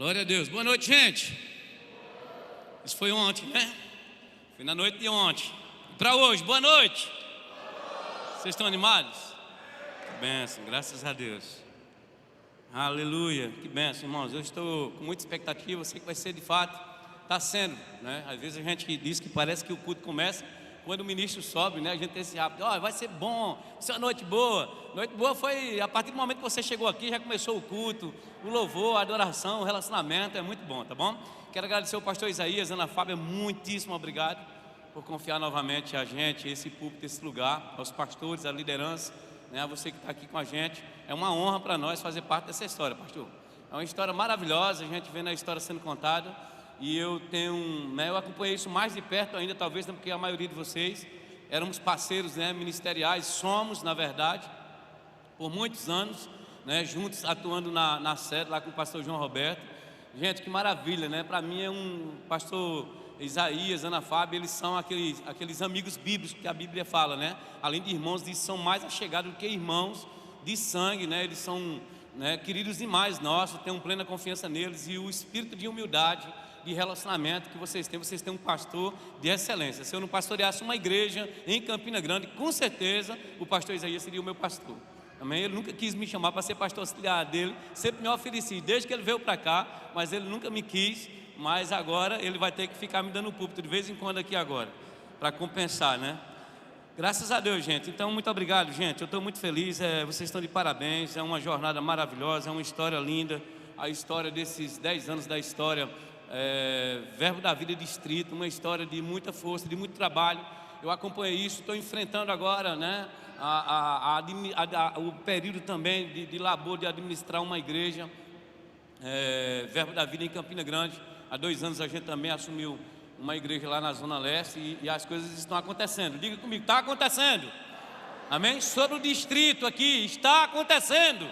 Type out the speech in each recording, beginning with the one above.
Glória a Deus. Boa noite, gente. Isso foi ontem, né? Foi na noite de ontem. Para hoje, boa noite. Vocês estão animados? Que bênção, graças a Deus. Aleluia, que bênção, irmãos. Eu estou com muita expectativa. Eu sei que vai ser de fato. Está sendo, né? Às vezes a gente diz que parece que o culto começa quando o ministro sobe, né? A gente tem esse rápido, vai ser bom, vai ser uma noite boa. Noite boa foi a partir do momento que você chegou aqui, já começou o culto, o louvor, a adoração, o relacionamento, é muito bom, tá bom? Quero agradecer ao pastor Isaías, Ana Fábia, muitíssimo obrigado por confiar novamente a gente, esse púlpito, esse lugar, aos pastores, à liderança, né? A você que está aqui com a gente. É uma honra para nós fazer parte dessa história, pastor. É uma história maravilhosa, a gente vendo a história sendo contada. E eu eu acompanhei isso mais de perto ainda, talvez porque a maioria de vocês éramos parceiros, né, ministeriais, somos, na verdade, por muitos anos, né, juntos atuando na sede lá com o pastor João Roberto. Gente, que maravilha, né? Para mim é pastor Isaías, Ana Fábia, eles são aqueles amigos bíblicos que a Bíblia fala, né? Além de irmãos, eles são mais achegados do que irmãos de sangue, né? Eles são, né, queridos demais nossos, tenho plena confiança neles e o espírito de humildade, de relacionamento que vocês têm um pastor de excelência. Se eu não pastoreasse uma igreja em Campina Grande, com certeza o pastor Isaías seria o meu pastor. Amém? Ele nunca quis me chamar para ser pastor auxiliar dele, sempre me ofereci, desde que ele veio para cá, mas ele nunca me quis, mas agora ele vai ter que ficar me dando púlpito de vez em quando aqui agora, para compensar, né? Graças a Deus, gente. Então, muito obrigado, gente. Eu estou muito feliz, vocês estão de parabéns, é uma jornada maravilhosa, é uma história linda, a história desses 10 anos da história, Verbo da Vida Distrito, uma história de muita força, de muito trabalho. Eu acompanhei isso, estou enfrentando agora, né, o período também de labor de administrar uma igreja, Verbo da Vida em Campina Grande. Há 2 anos a gente também assumiu uma igreja lá na Zona Leste e as coisas estão acontecendo. Diga comigo, está acontecendo. Amém? Sobre o distrito aqui, está acontecendo.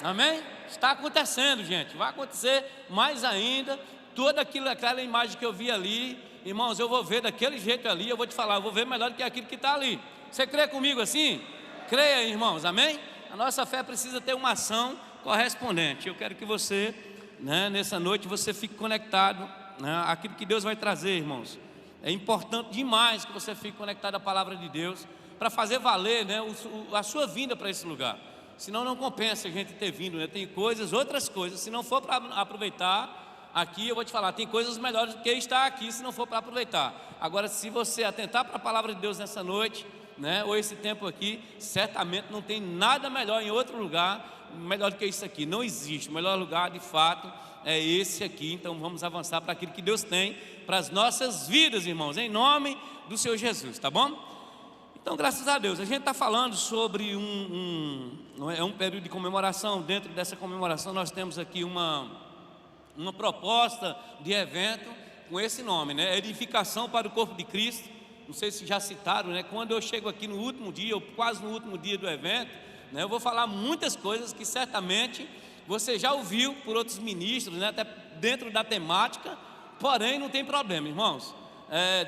Amém? Está acontecendo, gente. Vai acontecer mais ainda. Toda aquela imagem que eu vi ali, irmãos, eu vou ver daquele jeito ali. Eu vou te falar, eu vou ver melhor do que aquilo que está ali. Você crê comigo assim? Creia, irmãos, amém? A nossa fé precisa ter uma ação correspondente. Eu quero que você, né, nessa noite, você fique conectado, né, àquilo que Deus vai trazer, irmãos. É importante demais que você fique conectado à palavra de Deus para fazer valer, né, a sua vinda para esse lugar. Senão não compensa a gente ter vindo, né? Tem outras coisas, se não for para aproveitar aqui, eu vou te falar, tem coisas melhores do que estar aqui se não for para aproveitar. Agora, se você atentar para a palavra de Deus nessa noite, né, ou esse tempo aqui, certamente não tem nada melhor em outro lugar, melhor do que isso aqui. Não existe, o melhor lugar de fato é esse aqui. Então vamos avançar para aquilo que Deus tem para as nossas vidas, irmãos, em nome do Senhor Jesus, tá bom? Então, graças a Deus, a gente está falando sobre um período de comemoração. Dentro dessa comemoração nós temos aqui uma proposta de evento com esse nome, né? Edificação para o corpo de Cristo. Não sei se já citaram, né? Quando eu chego aqui no último dia, ou quase no último dia do evento, né, eu vou falar muitas coisas que certamente você já ouviu por outros ministros, né, até dentro da temática, porém não tem problema, irmãos.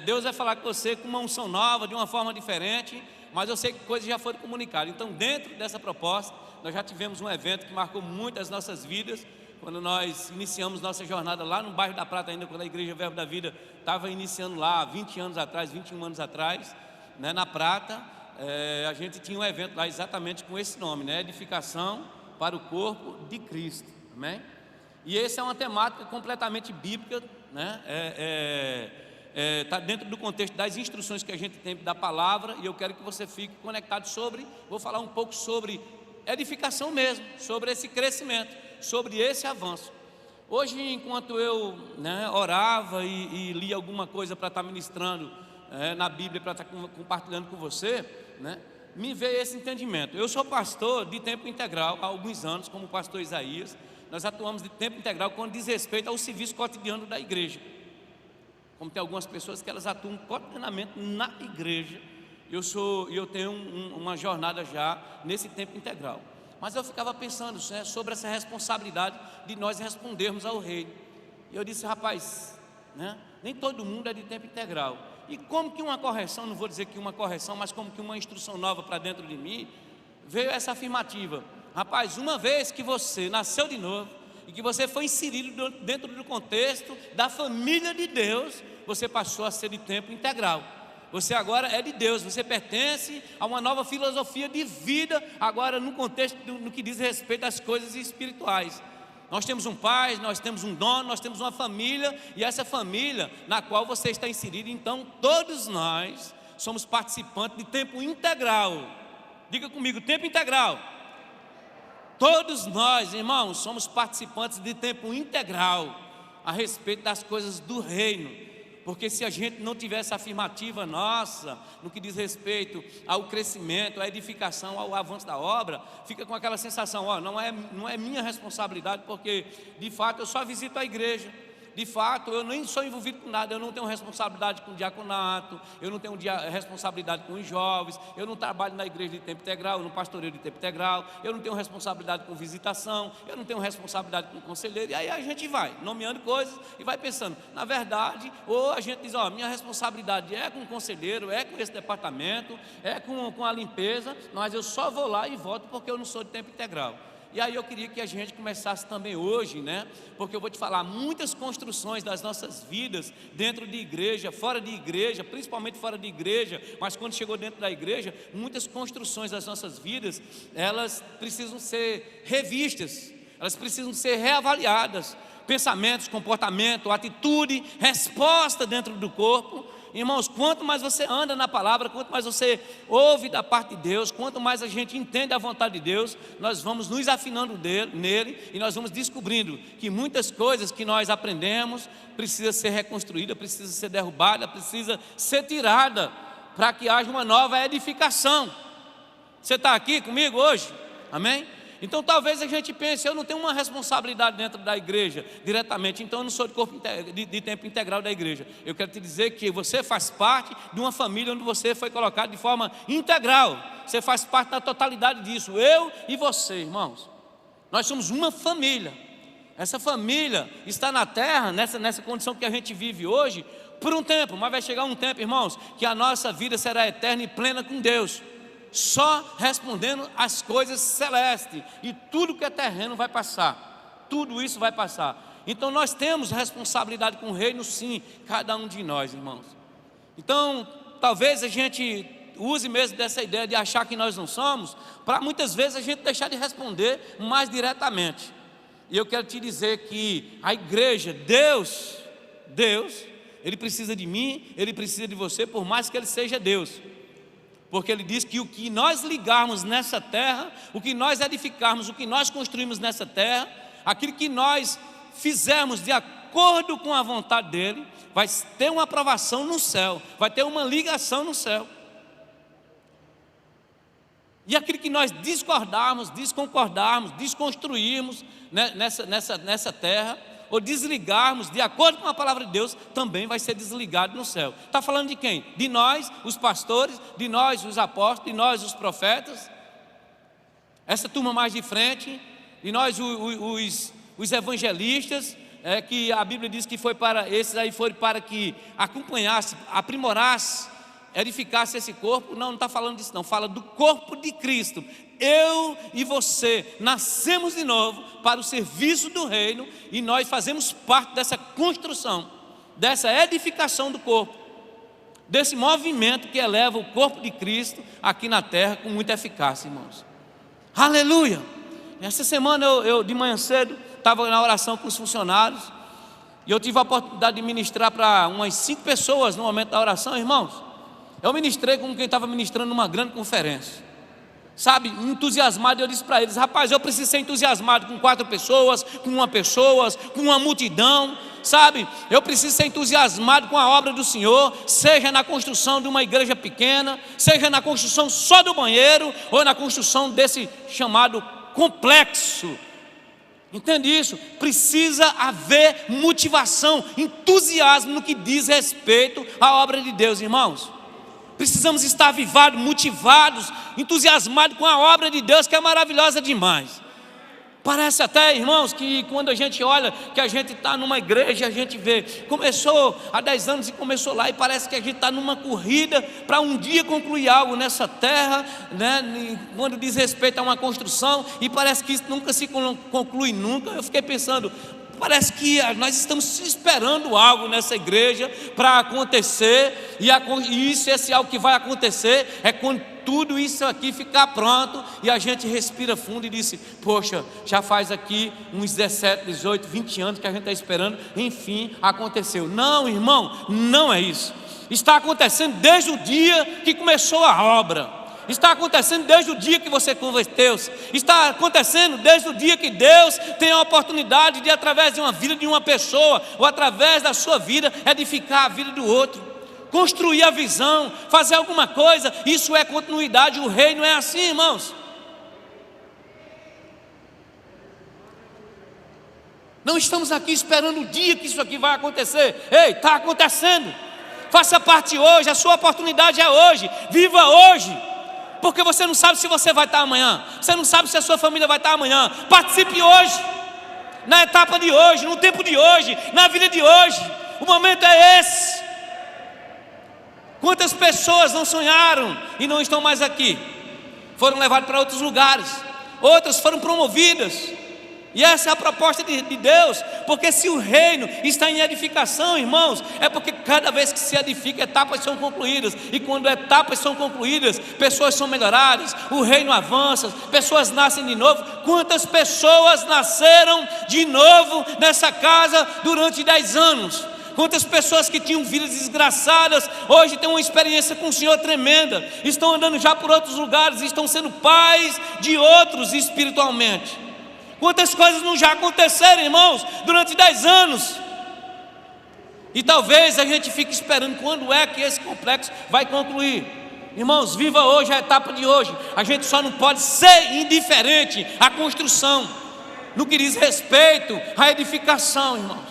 Deus vai falar com você com uma unção nova, de uma forma diferente, mas eu sei que coisas já foram comunicadas. Então, dentro dessa proposta, nós já tivemos um evento que marcou muito as nossas vidas, quando nós iniciamos nossa jornada lá no bairro da Prata, ainda quando a Igreja Verbo da Vida estava iniciando lá, 20 anos atrás, 21 anos atrás, né, na Prata, a gente tinha um evento lá exatamente com esse nome, né, Edificação para o Corpo de Cristo, amém? E essa é uma temática completamente bíblica, né, está dentro do contexto das instruções que a gente tem da palavra, e eu quero que você fique conectado vou falar um pouco sobre edificação mesmo, sobre esse crescimento, sobre esse avanço. Hoje, enquanto eu, né, orava e lia alguma coisa para estar ministrando na Bíblia, para estar compartilhando com você, né, me veio esse entendimento. Eu sou pastor de tempo integral há alguns anos, como o pastor Isaías. Nós atuamos de tempo integral quando diz respeito ao serviço cotidiano da igreja. Como tem algumas pessoas que elas atuam cotidianamente na igreja, eu tenho uma jornada já nesse tempo integral. Mas eu ficava pensando, né, sobre essa responsabilidade de nós respondermos ao Rei. E eu disse, rapaz, né, nem todo mundo é de tempo integral. E como que uma correção, não vou dizer que uma correção, mas como que uma instrução nova para dentro de mim, veio essa afirmativa: rapaz, uma vez que você nasceu de novo, e que você foi inserido dentro do contexto da família de Deus, você passou a ser de tempo integral. Você agora é de Deus, você pertence a uma nova filosofia de vida, agora no contexto no que diz respeito às coisas espirituais. Nós temos um pai, nós temos um dono, nós temos uma família, e essa família na qual você está inserido, então todos nós somos participantes de tempo integral. Diga comigo, tempo integral. Todos nós, irmãos, somos participantes de tempo integral a respeito das coisas do reino. Porque se a gente não tiver essa afirmativa nossa, no que diz respeito ao crescimento, à edificação, ao avanço da obra, fica com aquela sensação, não é minha responsabilidade, porque de fato eu só visito a igreja. De fato, eu nem sou envolvido com nada, eu não tenho responsabilidade com o diaconato, eu não tenho responsabilidade com os jovens, eu não trabalho na igreja de tempo integral, no pastoreio de tempo integral, eu não tenho responsabilidade com visitação, eu não tenho responsabilidade com o conselheiro, e aí a gente vai nomeando coisas e vai pensando, na verdade, ou a gente diz, minha responsabilidade é com o conselheiro, é com esse departamento, é com a limpeza, mas eu só vou lá e volto porque eu não sou de tempo integral. E aí eu queria que a gente começasse também hoje, porque eu vou te falar, muitas construções das nossas vidas, dentro de igreja, fora de igreja, principalmente fora de igreja, mas quando chegou dentro da igreja, muitas construções das nossas vidas, elas precisam ser revistas, elas precisam ser reavaliadas, pensamentos, comportamento, atitude, resposta dentro do corpo. Irmãos, quanto mais você anda na palavra, quanto mais você ouve da parte de Deus, quanto mais a gente entende a vontade de Deus, nós vamos nos afinando nele e nós vamos descobrindo que muitas coisas que nós aprendemos precisa ser reconstruída, precisa ser derrubada, precisa ser tirada para que haja uma nova edificação. Você está aqui comigo hoje? Amém? Então talvez a gente pense, eu não tenho uma responsabilidade dentro da igreja diretamente, então eu não sou de tempo integral da igreja. Eu quero te dizer que você faz parte de uma família onde você foi colocado de forma integral. Você faz parte da totalidade disso, eu e você, irmãos. Nós somos uma família. Essa família está na terra, nessa condição que a gente vive hoje, por um tempo, mas vai chegar um tempo, irmãos, que a nossa vida será eterna e plena com Deus, só respondendo às coisas celestes, e tudo que é terreno vai passar, tudo isso vai passar. Então nós temos responsabilidade com o reino, sim, cada um de nós, irmãos. Então talvez a gente use mesmo dessa ideia de achar que nós não somos, para muitas vezes a gente deixar de responder mais diretamente. E eu quero te dizer que a igreja, Deus, Ele precisa de mim, Ele precisa de você, por mais que Ele seja Deus. Porque Ele diz que o que nós ligarmos nessa terra, o que nós edificarmos, o que nós construímos nessa terra, aquilo que nós fizermos de acordo com a vontade dEle, vai ter uma aprovação no céu, vai ter uma ligação no céu. E aquilo que nós discordarmos, desconcordarmos, desconstruirmos nessa terra, ou desligarmos de acordo com a palavra de Deus, também vai ser desligado no céu. Está falando de quem? De nós, os pastores, de nós, os apóstolos, de nós, os profetas, essa turma mais de frente, de nós, os evangelistas, que a Bíblia diz que esses aí foram para que acompanhasse, aprimorasse, edificasse esse corpo. Não está falando disso não, fala do corpo de Cristo. Eu e você nascemos de novo para o serviço do reino, e nós fazemos parte dessa construção, dessa edificação do corpo, desse movimento que eleva o corpo de Cristo aqui na terra com muita eficácia, irmãos. Aleluia! Essa semana eu de manhã cedo estava na oração com os funcionários, e eu tive a oportunidade de ministrar para umas 5 pessoas no momento da oração, irmãos. Eu ministrei como quem estava ministrando numa grande conferência, sabe, entusiasmado. Eu disse para eles, rapaz, eu preciso ser entusiasmado com 4 pessoas, com 1 pessoa, com uma multidão, sabe, eu preciso ser entusiasmado com a obra do Senhor, seja na construção de uma igreja pequena, seja na construção só do banheiro, ou na construção desse chamado complexo. Entende isso? Precisa haver motivação, entusiasmo no que diz respeito à obra de Deus, irmãos. Precisamos estar avivados, motivados, entusiasmados com a obra de Deus, que é maravilhosa demais. Parece até, irmãos, que quando a gente olha que a gente está numa igreja, a gente vê, começou há 10 anos e começou lá, e parece que a gente está numa corrida para um dia concluir algo nessa terra, né? Quando diz respeito a uma construção, e parece que isso nunca se conclui nunca. Eu fiquei pensando, parece que nós estamos esperando algo nessa igreja para acontecer, e esse algo que vai acontecer é quando tudo isso aqui ficar pronto, e a gente respira fundo e disse: poxa, já faz aqui uns 17, 18, 20 anos que a gente está esperando, enfim, aconteceu. Não, irmão, não é isso. Está acontecendo desde o dia que começou a obra. Está acontecendo desde o dia que você converteu-se. Está acontecendo desde o dia que Deus tem a oportunidade de, através de uma vida de uma pessoa, ou através da sua vida, edificar a vida do outro, construir a visão, fazer alguma coisa. Isso é continuidade. O reino é assim, irmãos. Não estamos aqui esperando o dia que isso aqui vai acontecer. Ei, está acontecendo. Faça parte hoje, a sua oportunidade é hoje. Viva hoje, porque você não sabe se você vai estar amanhã, você não sabe se a sua família vai estar amanhã. Participe hoje, na etapa de hoje, no tempo de hoje, na vida de hoje. O momento é esse. Quantas pessoas não sonharam e não estão mais aqui? Foram levadas para outros lugares, outras foram promovidas. E essa é a proposta de Deus, porque se o reino está em edificação, irmãos, é porque cada vez que se edifica, etapas são concluídas. E quando etapas são concluídas, pessoas são melhoradas, o reino avança, pessoas nascem de novo. Quantas pessoas nasceram de novo nessa casa durante 10 anos? Quantas pessoas que tinham vidas desgraçadas, hoje têm uma experiência com o Senhor tremenda, estão andando já por outros lugares, estão sendo pais de outros espiritualmente. Quantas coisas não já aconteceram, irmãos, durante 10 anos? E talvez a gente fique esperando quando é que esse complexo vai concluir. Irmãos, viva hoje a etapa de hoje. A gente só não pode ser indiferente à construção, no que diz respeito à edificação, irmãos.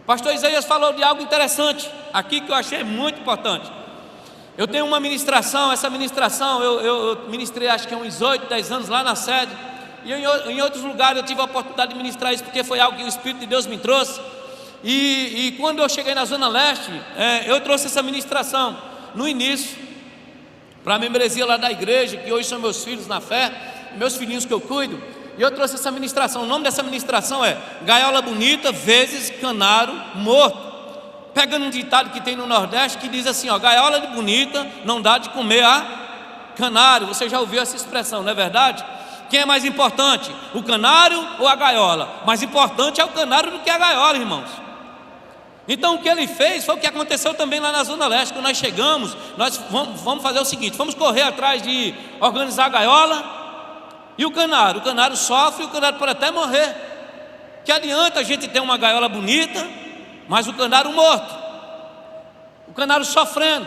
Pastor Isaías falou de algo interessante aqui que eu achei muito importante. Eu tenho uma ministração, essa ministração eu ministrei acho que há uns 8, 10 anos lá na sede. E em outros lugares eu tive a oportunidade de ministrar isso, porque foi algo que o Espírito de Deus me trouxe. E quando eu cheguei na Zona Leste, eu trouxe essa ministração no início, para a membresia lá da igreja, que hoje são meus filhos na fé, meus filhinhos que eu cuido. E eu trouxe essa ministração. O nome dessa ministração é Gaiola Bonita vezes Canário Morto. Pegando um ditado que tem no Nordeste que diz assim, ó: gaiola de bonita não dá de comer a canário. Você já ouviu essa expressão, não é verdade? Quem é mais importante, o canário ou a gaiola? Mais importante é o canário do que a gaiola, irmãos. Então o que ele fez foi o que aconteceu também lá na Zona Leste. Quando nós chegamos, nós vamos fazer o seguinte: vamos correr atrás de organizar a gaiola e o canário sofre, o canário pode até morrer. Que adianta a gente ter uma gaiola bonita, mas o canário morto, o canário sofrendo?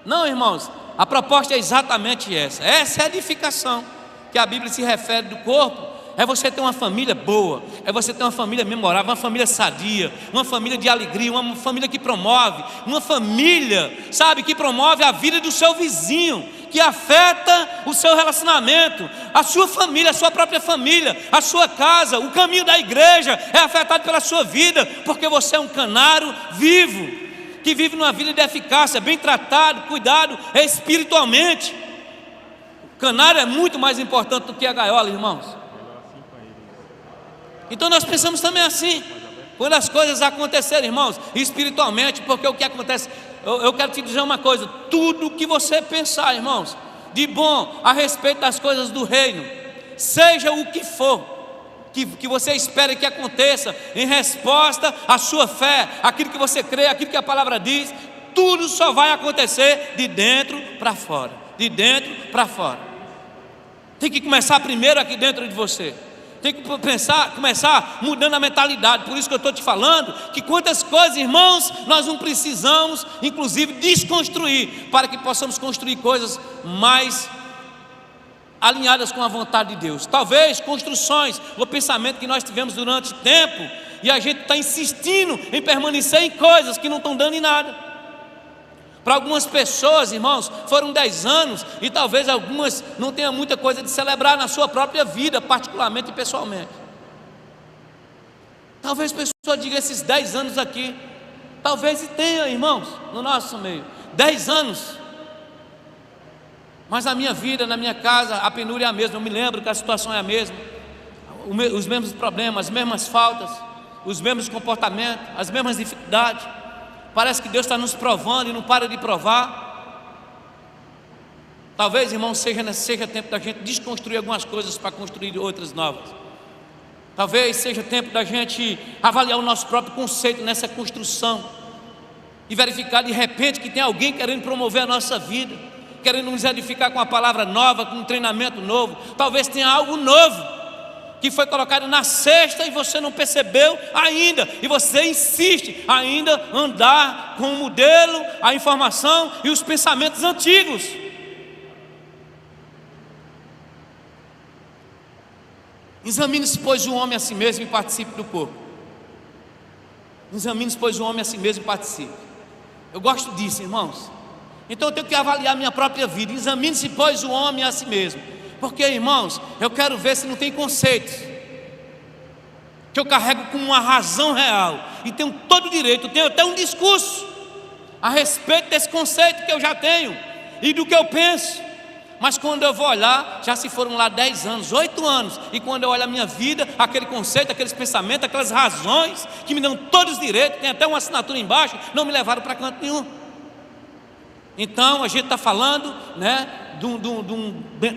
Não, irmãos, a proposta é exatamente essa. Essa é a edificação que a Bíblia se refere do corpo. É você ter uma família boa, é você ter uma família memorável, uma família sadia, uma família de alegria, uma família que promove, uma família, sabe, que promove a vida do seu vizinho, que afeta o seu relacionamento, a sua família, a sua própria família, a sua casa. O caminho da igreja é afetado pela sua vida, porque você é um canário vivo, que vive numa vida de eficácia, bem tratado, cuidado espiritualmente. O canário é muito mais importante do que a gaiola, irmãos. Então nós pensamos também assim, quando as coisas acontecerem, irmãos, espiritualmente, porque o que acontece, eu quero te dizer uma coisa: tudo que você pensar, irmãos, de bom a respeito das coisas do reino, seja o que for, que você espera que aconteça em resposta à sua fé, aquilo que você crê, aquilo que a palavra diz, tudo só vai acontecer de dentro para fora, de dentro para fora. Tem que começar primeiro aqui dentro de você. Tem que começar mudando a mentalidade. Por isso que eu estou te falando que quantas coisas, irmãos, nós não precisamos, inclusive, desconstruir, para que possamos construir coisas mais alinhadas com a vontade de Deus. Talvez construções, o pensamento que nós tivemos durante tempo, e a gente está insistindo em permanecer em coisas que não estão dando em nada. Para algumas pessoas, irmãos, foram 10 anos e talvez algumas não tenham muita coisa de celebrar na sua própria vida, particularmente e pessoalmente. Talvez a pessoa diga esses 10 anos aqui, talvez e tenha, irmãos, no nosso meio, 10 anos, mas na minha vida, na minha casa, a penúria é a mesma. Eu me lembro que a situação é a mesma, os mesmos problemas, as mesmas faltas, os mesmos comportamentos, as mesmas dificuldades. Parece que Deus está nos provando e não para de provar. Talvez, irmão, seja tempo da gente desconstruir algumas coisas para construir outras novas. Talvez seja tempo da gente avaliar o nosso próprio conceito nessa construção e verificar de repente que tem alguém querendo promover a nossa vida, querendo nos edificar com a palavra nova, com um treinamento novo. Talvez tenha algo novo que foi colocado na cesta e você não percebeu ainda, e você insiste ainda andar com o modelo, a informação e os pensamentos antigos. Examine-se, pois, o homem a si mesmo e participe do corpo. Examine-se, pois, o homem a si mesmo e participe. Eu gosto disso, irmãos. Então eu tenho que avaliar minha própria vida. Examine-se, pois, o homem a si mesmo. Porque, irmãos, eu quero ver se não tem conceitos que eu carrego com uma razão real e tenho todo o direito, tenho até um discurso a respeito desse conceito que eu já tenho e do que eu penso. Mas quando eu vou olhar, já se foram lá 10 anos, 8 anos, e quando eu olho a minha vida, aquele conceito, aqueles pensamentos, aquelas razões que me dão todos os direitos, tem até uma assinatura embaixo, não me levaram para canto nenhum. Então a gente está falando, né,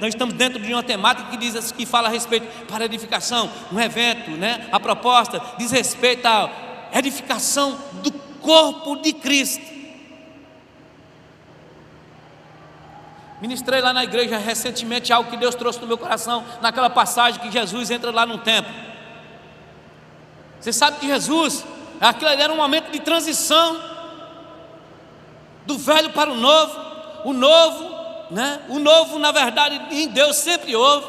nós estamos dentro de uma temática que fala a respeito para edificação, um evento, né, a proposta diz respeito à edificação do corpo de Cristo. Ministrei lá na igreja recentemente algo que Deus trouxe no meu coração, naquela passagem que Jesus entra lá no templo. Você sabe que Jesus, aquilo ali era um momento de transição do velho para o novo. O novo, né? O novo, na verdade, em Deus sempre houve.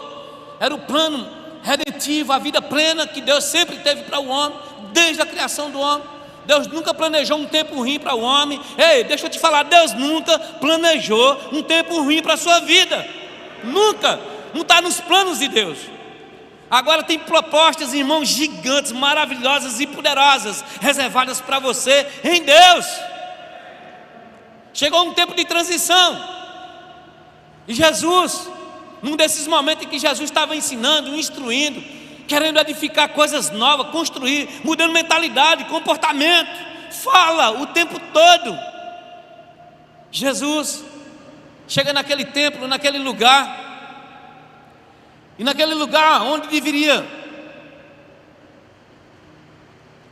Era o plano redentivo, a vida plena que Deus sempre teve para o homem, desde a criação do homem. Deus nunca planejou um tempo ruim para o homem. Ei, deixa eu te falar, Deus nunca planejou um tempo ruim para a sua vida. Nunca, não está nos planos de Deus. Agora tem propostas, irmãos, gigantes, maravilhosas e poderosas, reservadas para você em Deus. Chegou um tempo de transição. E Jesus, num desses momentos em que Jesus estava ensinando, instruindo, querendo edificar coisas novas, construir, mudando mentalidade, comportamento, fala o tempo todo. Jesus chega naquele templo, naquele lugar, e naquele lugar onde deveria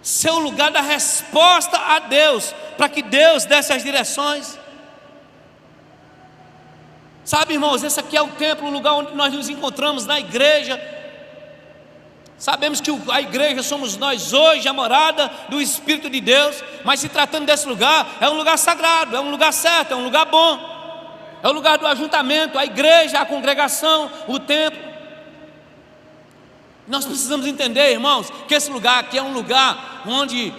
ser o lugar da resposta a Deus, para que Deus desse as direções. Sabe, irmãos, esse aqui é o templo, o lugar onde nós nos encontramos, na igreja. Sabemos que a igreja somos nós hoje, a morada do Espírito de Deus. Mas se tratando desse lugar, é um lugar sagrado, é um lugar certo, é um lugar bom. É o lugar do ajuntamento, a igreja, a congregação, o templo. Nós precisamos entender, irmãos, que esse lugar aqui é um lugar onde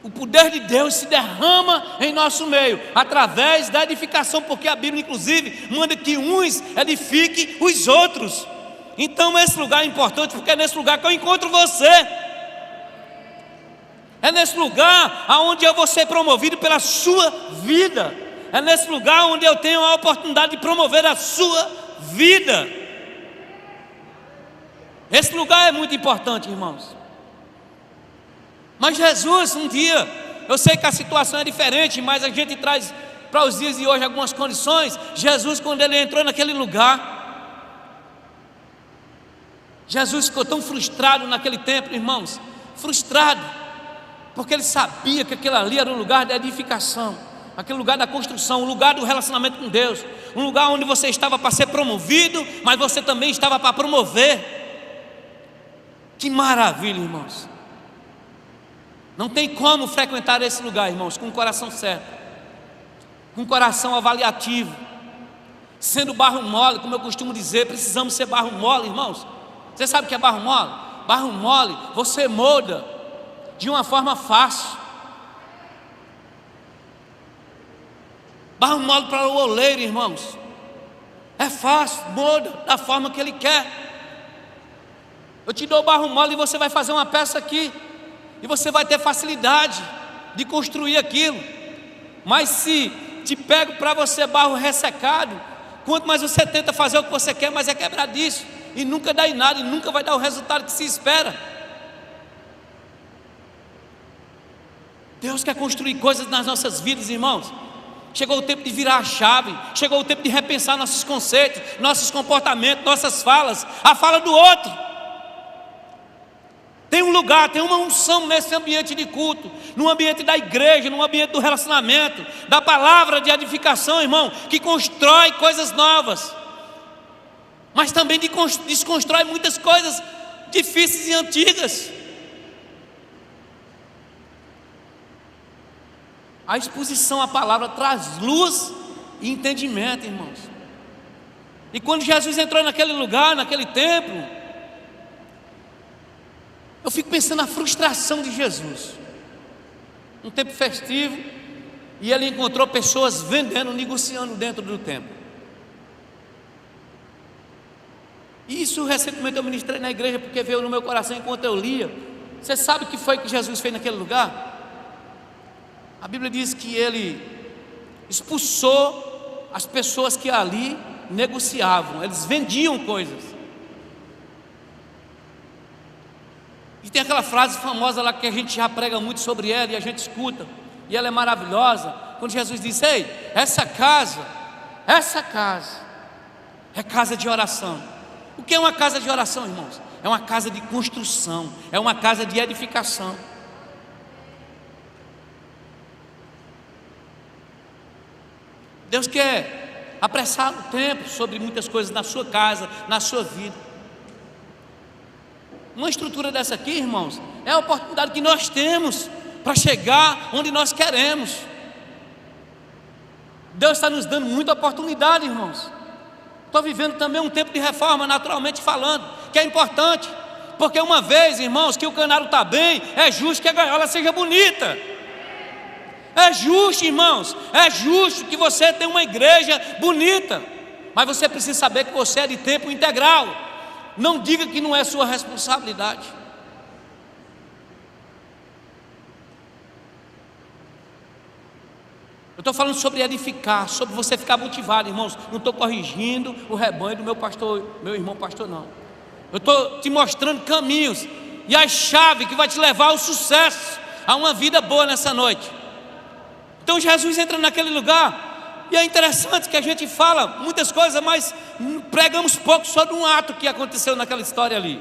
o poder de Deus se derrama em nosso meio, através da edificação, porque a Bíblia inclusive manda que uns edifiquem os outros. Então esse lugar é importante, porque é nesse lugar que eu encontro você. É nesse lugar onde eu vou ser promovido pela sua vida. É nesse lugar onde eu tenho a oportunidade de promover a sua vida. Esse lugar é muito importante, irmãos. Mas Jesus, um dia, eu sei que a situação é diferente, mas a gente traz para os dias de hoje algumas condições. Jesus, quando ele entrou naquele lugar, Jesus ficou tão frustrado naquele templo, irmãos, frustrado, porque ele sabia que aquele ali era um lugar de edificação, aquele lugar da construção, um lugar do relacionamento com Deus, um lugar onde você estava para ser promovido, mas você também estava para promover. Que maravilha, irmãos. Não tem como frequentar esse lugar, irmãos, com o coração certo, com o coração avaliativo, sendo barro mole, como eu costumo dizer. Precisamos ser barro mole, irmãos. Você sabe o que é barro mole? Barro mole, você molda de uma forma fácil. Barro mole para o oleiro, irmãos. É fácil, molda da forma que Ele quer. Eu te dou barro mole e você vai fazer uma peça aqui, e você vai ter facilidade de construir aquilo. Mas se te pego para você barro ressecado, quanto mais você tenta fazer o que você quer, mais é quebradiço, e nunca dá em nada, e nunca vai dar o resultado que se espera. Deus quer construir coisas nas nossas vidas, irmãos. Chegou o tempo de virar a chave, chegou o tempo de repensar nossos conceitos, nossos comportamentos, nossas falas, a fala do outro. Tem um lugar, tem uma unção nesse ambiente de culto, no ambiente da igreja, no ambiente do relacionamento, da palavra de edificação, irmão, que constrói coisas novas, mas também desconstrói muitas coisas difíceis e antigas. A exposição à palavra traz luz e entendimento, irmãos. E quando Jesus entrou naquele lugar, naquele templo, eu fico pensando na frustração de Jesus. Um tempo festivo, e ele encontrou pessoas vendendo, negociando dentro do templo. E isso recentemente eu ministrei na igreja, porque veio no meu coração enquanto eu lia. Você sabe o que foi que Jesus fez naquele lugar? A Bíblia diz que ele expulsou as pessoas que ali negociavam, eles vendiam coisas. E tem aquela frase famosa lá que a gente já prega muito sobre ela e a gente escuta, e ela é maravilhosa, quando Jesus disse: ei, essa casa é casa de oração. O que é uma casa de oração, irmãos? É uma casa de construção, é uma casa de edificação. Deus quer apressar o tempo sobre muitas coisas na sua casa, na sua vida. Uma estrutura dessa aqui, irmãos, é a oportunidade que nós temos para chegar onde nós queremos. Deus está nos dando muita oportunidade, irmãos. Estou vivendo também um tempo de reforma, naturalmente falando, que é importante, porque uma vez, irmãos, que o canário está bem, é justo que a gaiola seja bonita. É justo, irmãos, é justo que você tenha uma igreja bonita, mas você precisa saber que você é de tempo integral. Não diga que não é sua responsabilidade. Eu estou falando sobre edificar, sobre você ficar motivado, irmãos. Não estou corrigindo o rebanho do meu pastor, meu irmão pastor, não. Eu estou te mostrando caminhos e a chave que vai te levar ao sucesso, a uma vida boa nessa noite. Então Jesus entra naquele lugar, e é interessante que a gente fala muitas coisas, mas pregamos pouco sobre um ato que aconteceu naquela história ali.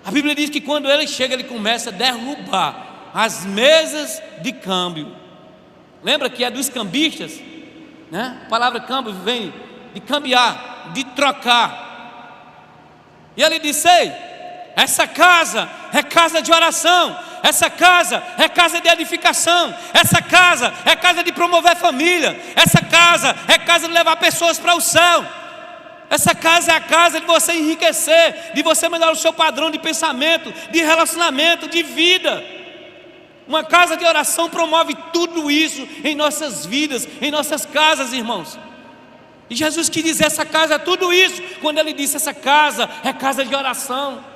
A Bíblia diz que quando ele chega, ele começa a derrubar as mesas de câmbio. Lembra que é dos cambistas, né? A palavra câmbio vem de cambiar, de trocar. E ele disse: ei, essa casa é casa de oração, essa casa é casa de edificação, essa casa é casa de promover família, essa casa é casa de levar pessoas para o céu, essa casa é a casa de você enriquecer, de você melhorar o seu padrão de pensamento, de relacionamento, de vida. Uma casa de oração promove tudo isso em nossas vidas, em nossas casas, irmãos. E Jesus quis dizer essa casa é tudo isso, quando ele disse essa casa é casa de oração.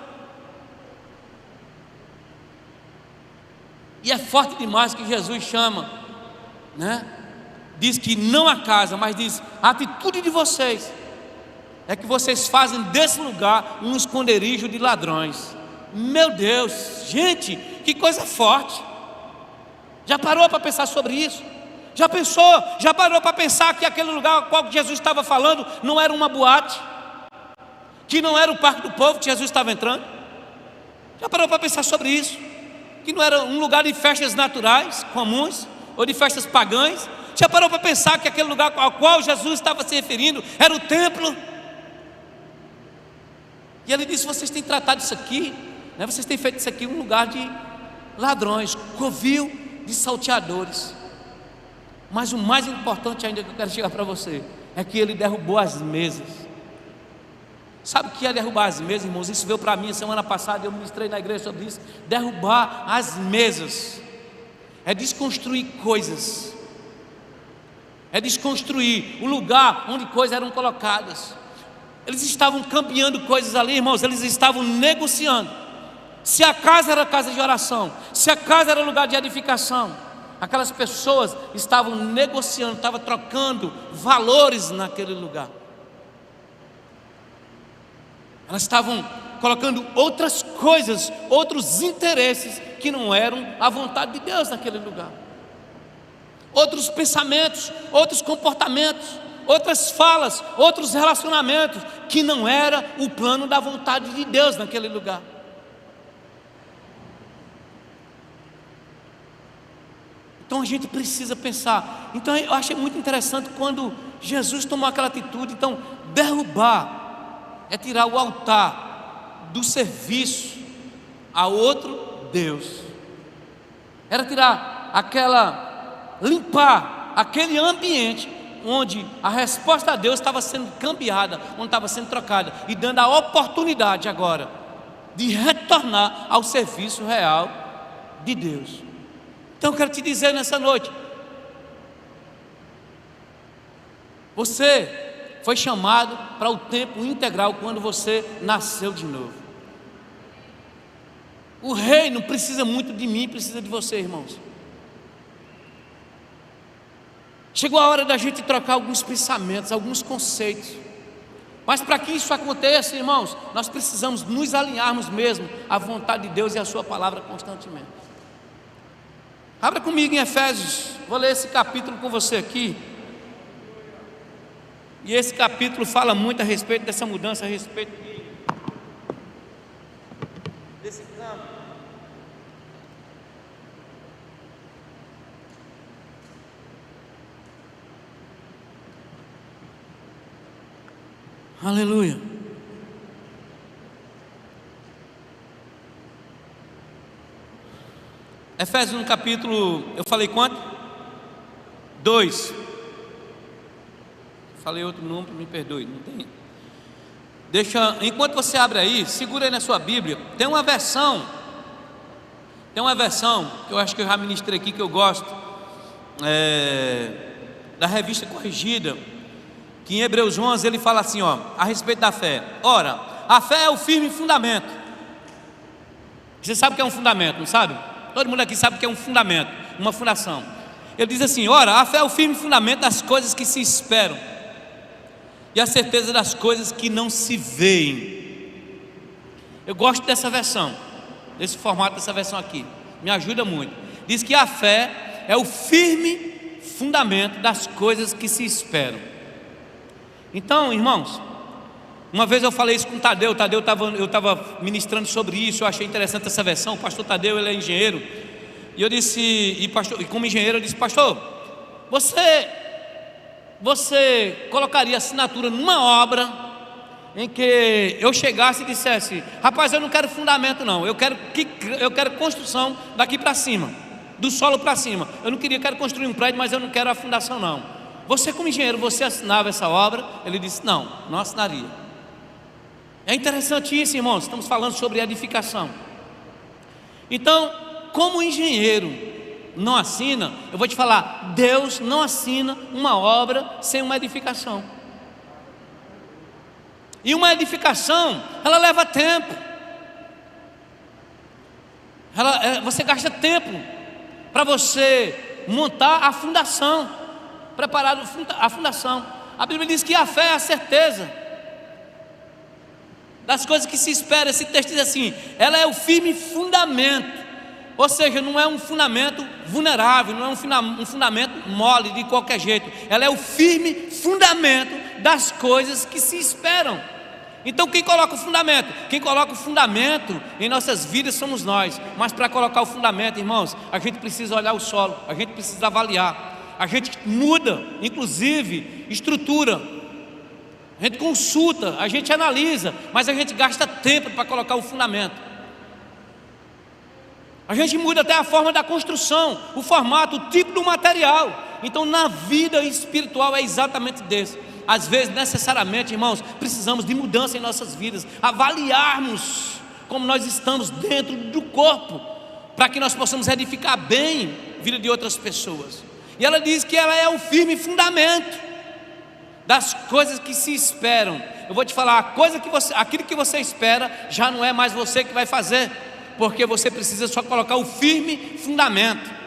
E é forte demais que Jesus chama, né? Diz que não a casa, mas diz: a atitude de vocês é que vocês fazem desse lugar um esconderijo de ladrões. Meu Deus, gente, que coisa forte. Já parou para pensar sobre isso? Já pensou? Já parou para pensar que aquele lugar ao qual Jesus estava falando não era uma boate? Que não era o parque do povo que Jesus estava entrando? Já parou para pensar sobre isso? Que não era um lugar de festas naturais, comuns, ou de festas pagãs? Já parou para pensar que aquele lugar ao qual Jesus estava se referindo era o templo? E ele disse: vocês têm tratado isso aqui, né? Vocês têm feito isso aqui um lugar de ladrões, covil de salteadores. Mas o mais importante ainda que eu quero chegar para você é que ele derrubou as mesas. Sabe o que é derrubar as mesas, irmãos? Isso veio para mim semana passada, eu ministrei na igreja sobre isso. Derrubar as mesas é desconstruir coisas, é desconstruir o lugar onde coisas eram colocadas. Eles estavam cambiando coisas ali, irmãos, eles estavam negociando. Se a casa era casa de oração, se a casa era lugar de edificação, aquelas pessoas estavam negociando, estavam trocando valores naquele lugar. Elas estavam colocando outras coisas, outros interesses que não eram a vontade de Deus naquele lugar. Outros pensamentos, outros comportamentos, outras falas, outros relacionamentos que não era o plano da vontade de Deus naquele lugar. Então a gente precisa pensar. Então eu achei muito interessante quando Jesus tomou aquela atitude. Então derrubar é tirar o altar do serviço a outro Deus. Era tirar limpar aquele ambiente onde a resposta a Deus estava sendo cambiada, onde estava sendo trocada, e dando a oportunidade agora de retornar ao serviço real de Deus. Então eu quero te dizer nessa noite, você foi chamado para o tempo integral quando você nasceu de novo. O reino precisa muito de mim, precisa de você, irmãos. Chegou a hora da gente trocar alguns pensamentos, alguns conceitos. Mas para que isso aconteça, irmãos, nós precisamos nos alinharmos mesmo à vontade de Deus e à sua palavra constantemente. Abra comigo em Efésios, vou ler esse capítulo com você aqui. E esse capítulo fala muito a respeito dessa mudança, a respeito desse campo. Aleluia. Efésios no capítulo, eu falei quanto? 2. Falei outro número, me perdoe, não tem. Deixa, enquanto você abre aí, segura aí na sua Bíblia. Tem uma versão que eu acho que eu já ministrei aqui, que eu gosto, da Revista Corrigida, que em Hebreus 11 ele fala assim, a respeito da fé. Ora, a fé é o firme fundamento. Você sabe o que é um fundamento, não sabe? Todo mundo aqui sabe o que é um fundamento, uma fundação. Ele diz assim, ora, a fé é o firme fundamento das coisas que se esperam e a certeza das coisas que não se veem. Eu gosto dessa versão, desse formato dessa versão aqui, me ajuda muito. Diz que a fé é o firme fundamento das coisas que se esperam. Então, irmãos, uma vez eu falei isso com o Tadeu, eu estava ministrando sobre isso, eu achei interessante essa versão. O pastor Tadeu, ele é engenheiro, e eu disse, e como engenheiro eu disse, pastor, você colocaria assinatura numa obra em que eu chegasse e dissesse, rapaz, eu não quero fundamento não, eu quero construção daqui para cima, do solo para cima, quero construir um prédio, mas eu não quero a fundação não. Você como engenheiro, você assinava essa obra? Ele disse, não assinaria. É interessante isso, irmãos, estamos falando sobre edificação. Então, como engenheiro não assina, eu vou te falar, Deus não assina uma obra sem uma edificação. E uma edificação, ela leva tempo. Você gasta tempo para você montar a fundação, preparar a fundação. A Bíblia diz que a fé é a certeza das coisas que se esperam. Esse texto diz assim, ela é o firme fundamento, ou seja, não é um fundamento vulnerável, não é um fundamento mole de qualquer jeito, ela é o firme fundamento das coisas que se esperam. Então quem coloca o fundamento? Quem coloca o fundamento em nossas vidas somos nós. Mas para colocar o fundamento, irmãos, a gente precisa olhar o solo, a gente precisa avaliar, a gente muda, inclusive, estrutura, a gente consulta, a gente analisa, mas a gente gasta tempo para colocar o fundamento. A gente muda até a forma da construção, o formato, o tipo do material. Então na vida espiritual é exatamente desse. Às vezes, necessariamente, irmãos, precisamos de mudança em nossas vidas, avaliarmos como nós estamos dentro do corpo, para que nós possamos edificar bem a vida de outras pessoas. E ela diz que ela é o firme fundamento das coisas que se esperam. Eu vou te falar, aquilo que você espera já não é mais você que vai fazer, porque você precisa só colocar o firme fundamento.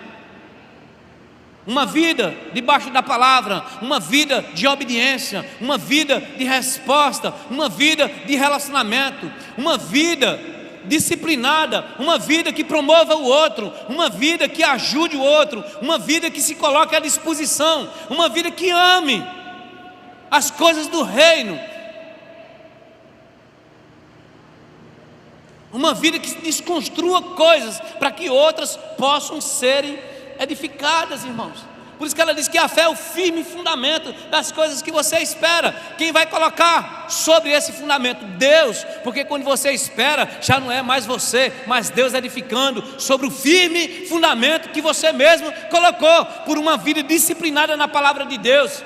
Uma vida debaixo da palavra, uma vida de obediência, uma vida de resposta, uma vida de relacionamento, uma vida disciplinada, uma vida que promova o outro, uma vida que ajude o outro, uma vida que se coloque à disposição, uma vida que ame as coisas do reino, uma vida que desconstrua coisas para que outras possam serem edificadas, irmãos. Por isso que ela diz que a fé é o firme fundamento das coisas que você espera. Quem vai colocar sobre esse fundamento? Deus, porque quando você espera, já não é mais você, mas Deus edificando sobre o firme fundamento que você mesmo colocou, por uma vida disciplinada na palavra de Deus.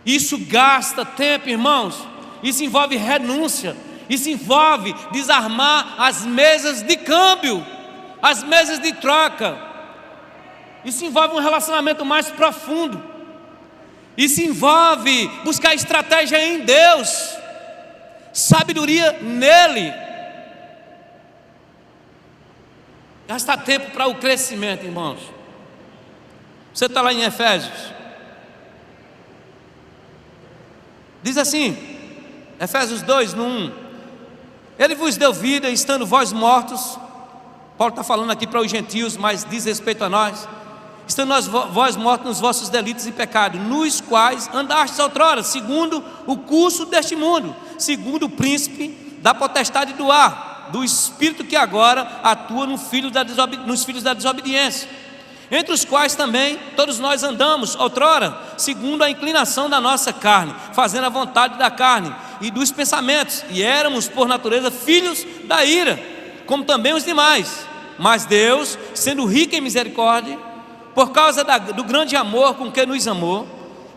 Isso gasta tempo, irmãos. Isso envolve renúncia. Isso envolve desarmar as mesas de câmbio, as mesas de troca. Isso envolve um relacionamento mais profundo. Isso envolve buscar estratégia em Deus, sabedoria nele. Gastar tempo para o crescimento, irmãos. Você está lá em Efésios. Diz assim, Efésios 2, no 1: Ele vos deu vida, estando vós mortos. Paulo está falando aqui para os gentios, mas diz respeito a nós. Estando vós mortos nos vossos delitos e pecados, nos quais andastes outrora, segundo o curso deste mundo, segundo o príncipe da potestade do ar, do espírito que agora atua nos filhos da desobediência, entre os quais também todos nós andamos outrora, segundo a inclinação da nossa carne, fazendo a vontade da carne e dos pensamentos, e éramos por natureza filhos da ira, como também os demais. Mas Deus, sendo rico em misericórdia, por causa do grande amor com que nos amou,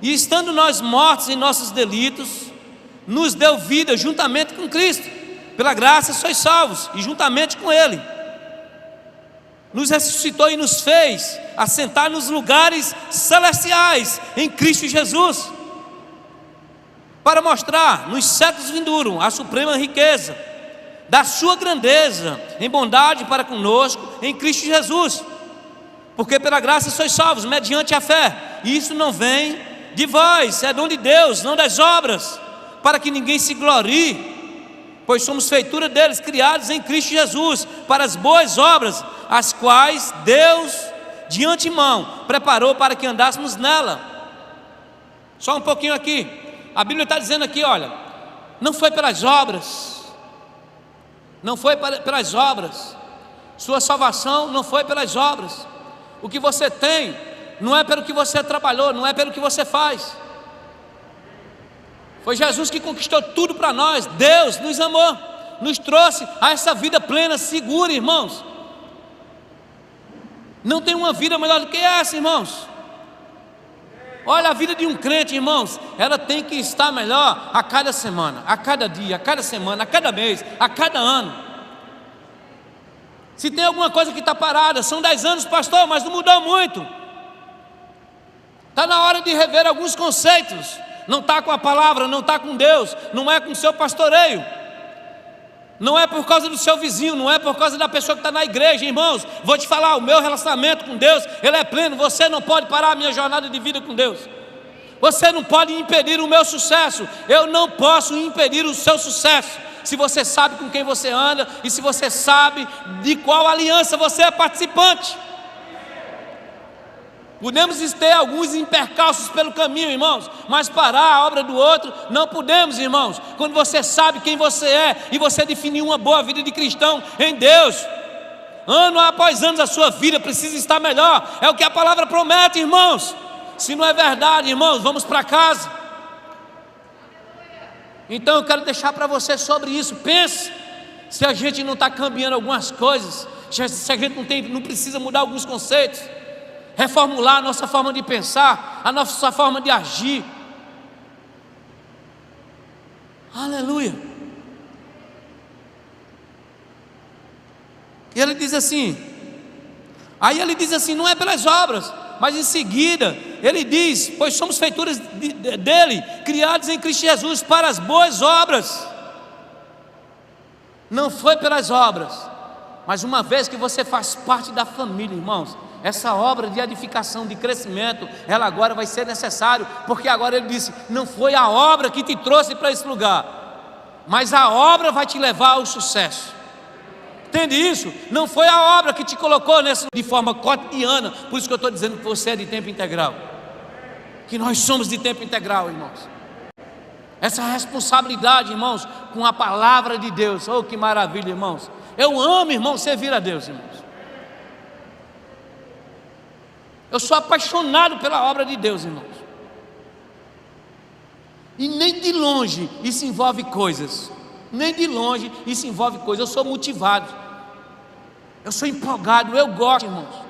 e estando nós mortos em nossos delitos, nos deu vida juntamente com Cristo. Pela graça sois salvos, e juntamente com Ele nos ressuscitou e nos fez assentar nos lugares celestiais em Cristo Jesus, para mostrar nos séculos vindouros a suprema riqueza da sua grandeza em bondade para conosco em Cristo Jesus. Porque pela graça sois salvos, mediante a fé. E isso não vem de vós, é dom de Deus, não das obras, para que ninguém se glorie, pois somos feitura deles, criados em Cristo Jesus, para as boas obras, as quais Deus de antemão preparou para que andássemos nela. Só um pouquinho aqui, a Bíblia está dizendo aqui, olha, não foi pelas obras, não foi pelas obras, sua salvação não foi pelas obras. O que você tem não é pelo que você trabalhou, não é pelo que você faz. Foi Jesus que conquistou tudo para nós. Deus nos amou, nos trouxe a essa vida plena, segura, irmãos. Não tem uma vida melhor do que essa, irmãos. Olha, a vida de um crente, irmãos, ela tem que estar melhor a cada semana, a cada dia, a cada semana, a cada mês, a cada ano. Se tem alguma coisa que está parada, são 10 anos, pastor, mas não mudou muito. Está na hora de rever alguns conceitos. Não está com a palavra, não está com Deus, não é com o seu pastoreio, não é por causa do seu vizinho, não é por causa da pessoa que está na igreja, irmãos. Vou te falar, o meu relacionamento com Deus, ele é pleno. Você não pode parar a minha jornada de vida com Deus. Você não pode impedir o meu sucesso. Eu não posso impedir o seu sucesso. Se você sabe com quem você anda e se você sabe de qual aliança você é participante. Podemos ter alguns percalços pelo caminho, irmãos, mas parar a obra do outro não podemos, irmãos. Quando você sabe quem você é e você definir uma boa vida de cristão em Deus, ano após ano a sua vida precisa estar melhor. É o que a palavra promete, irmãos. Se não é verdade, irmãos, vamos para casa. Então eu quero deixar para você sobre isso. Pense, se a gente não está cambiando algumas coisas, se a gente não precisa mudar alguns conceitos, reformular a nossa forma de pensar, a nossa forma de agir. Aleluia. E ele diz assim: Aí ele diz assim: não é pelas obras, mas em seguida ele diz: pois somos feituras dele, criados em Cristo Jesus para as boas obras. Não foi pelas obras, mas uma vez que você faz parte da família, irmãos, essa obra de edificação, de crescimento, ela agora vai ser necessário, porque agora ele disse: não foi a obra que te trouxe para esse lugar, mas a obra vai te levar ao sucesso. Entende isso? Não foi a obra que te colocou nessa de forma cotidiana. Por isso que eu estou dizendo que você é de tempo integral, que nós somos de tempo integral, irmãos. Essa responsabilidade, irmãos, com a palavra de Deus. Oh, que maravilha, irmãos. Eu amo, irmão, servir a Deus, irmãos. Eu sou apaixonado pela obra de Deus, irmãos. E nem de longe isso envolve coisas. Nem de longe isso envolve coisas. Eu sou motivado, eu sou empolgado, eu gosto, irmãos.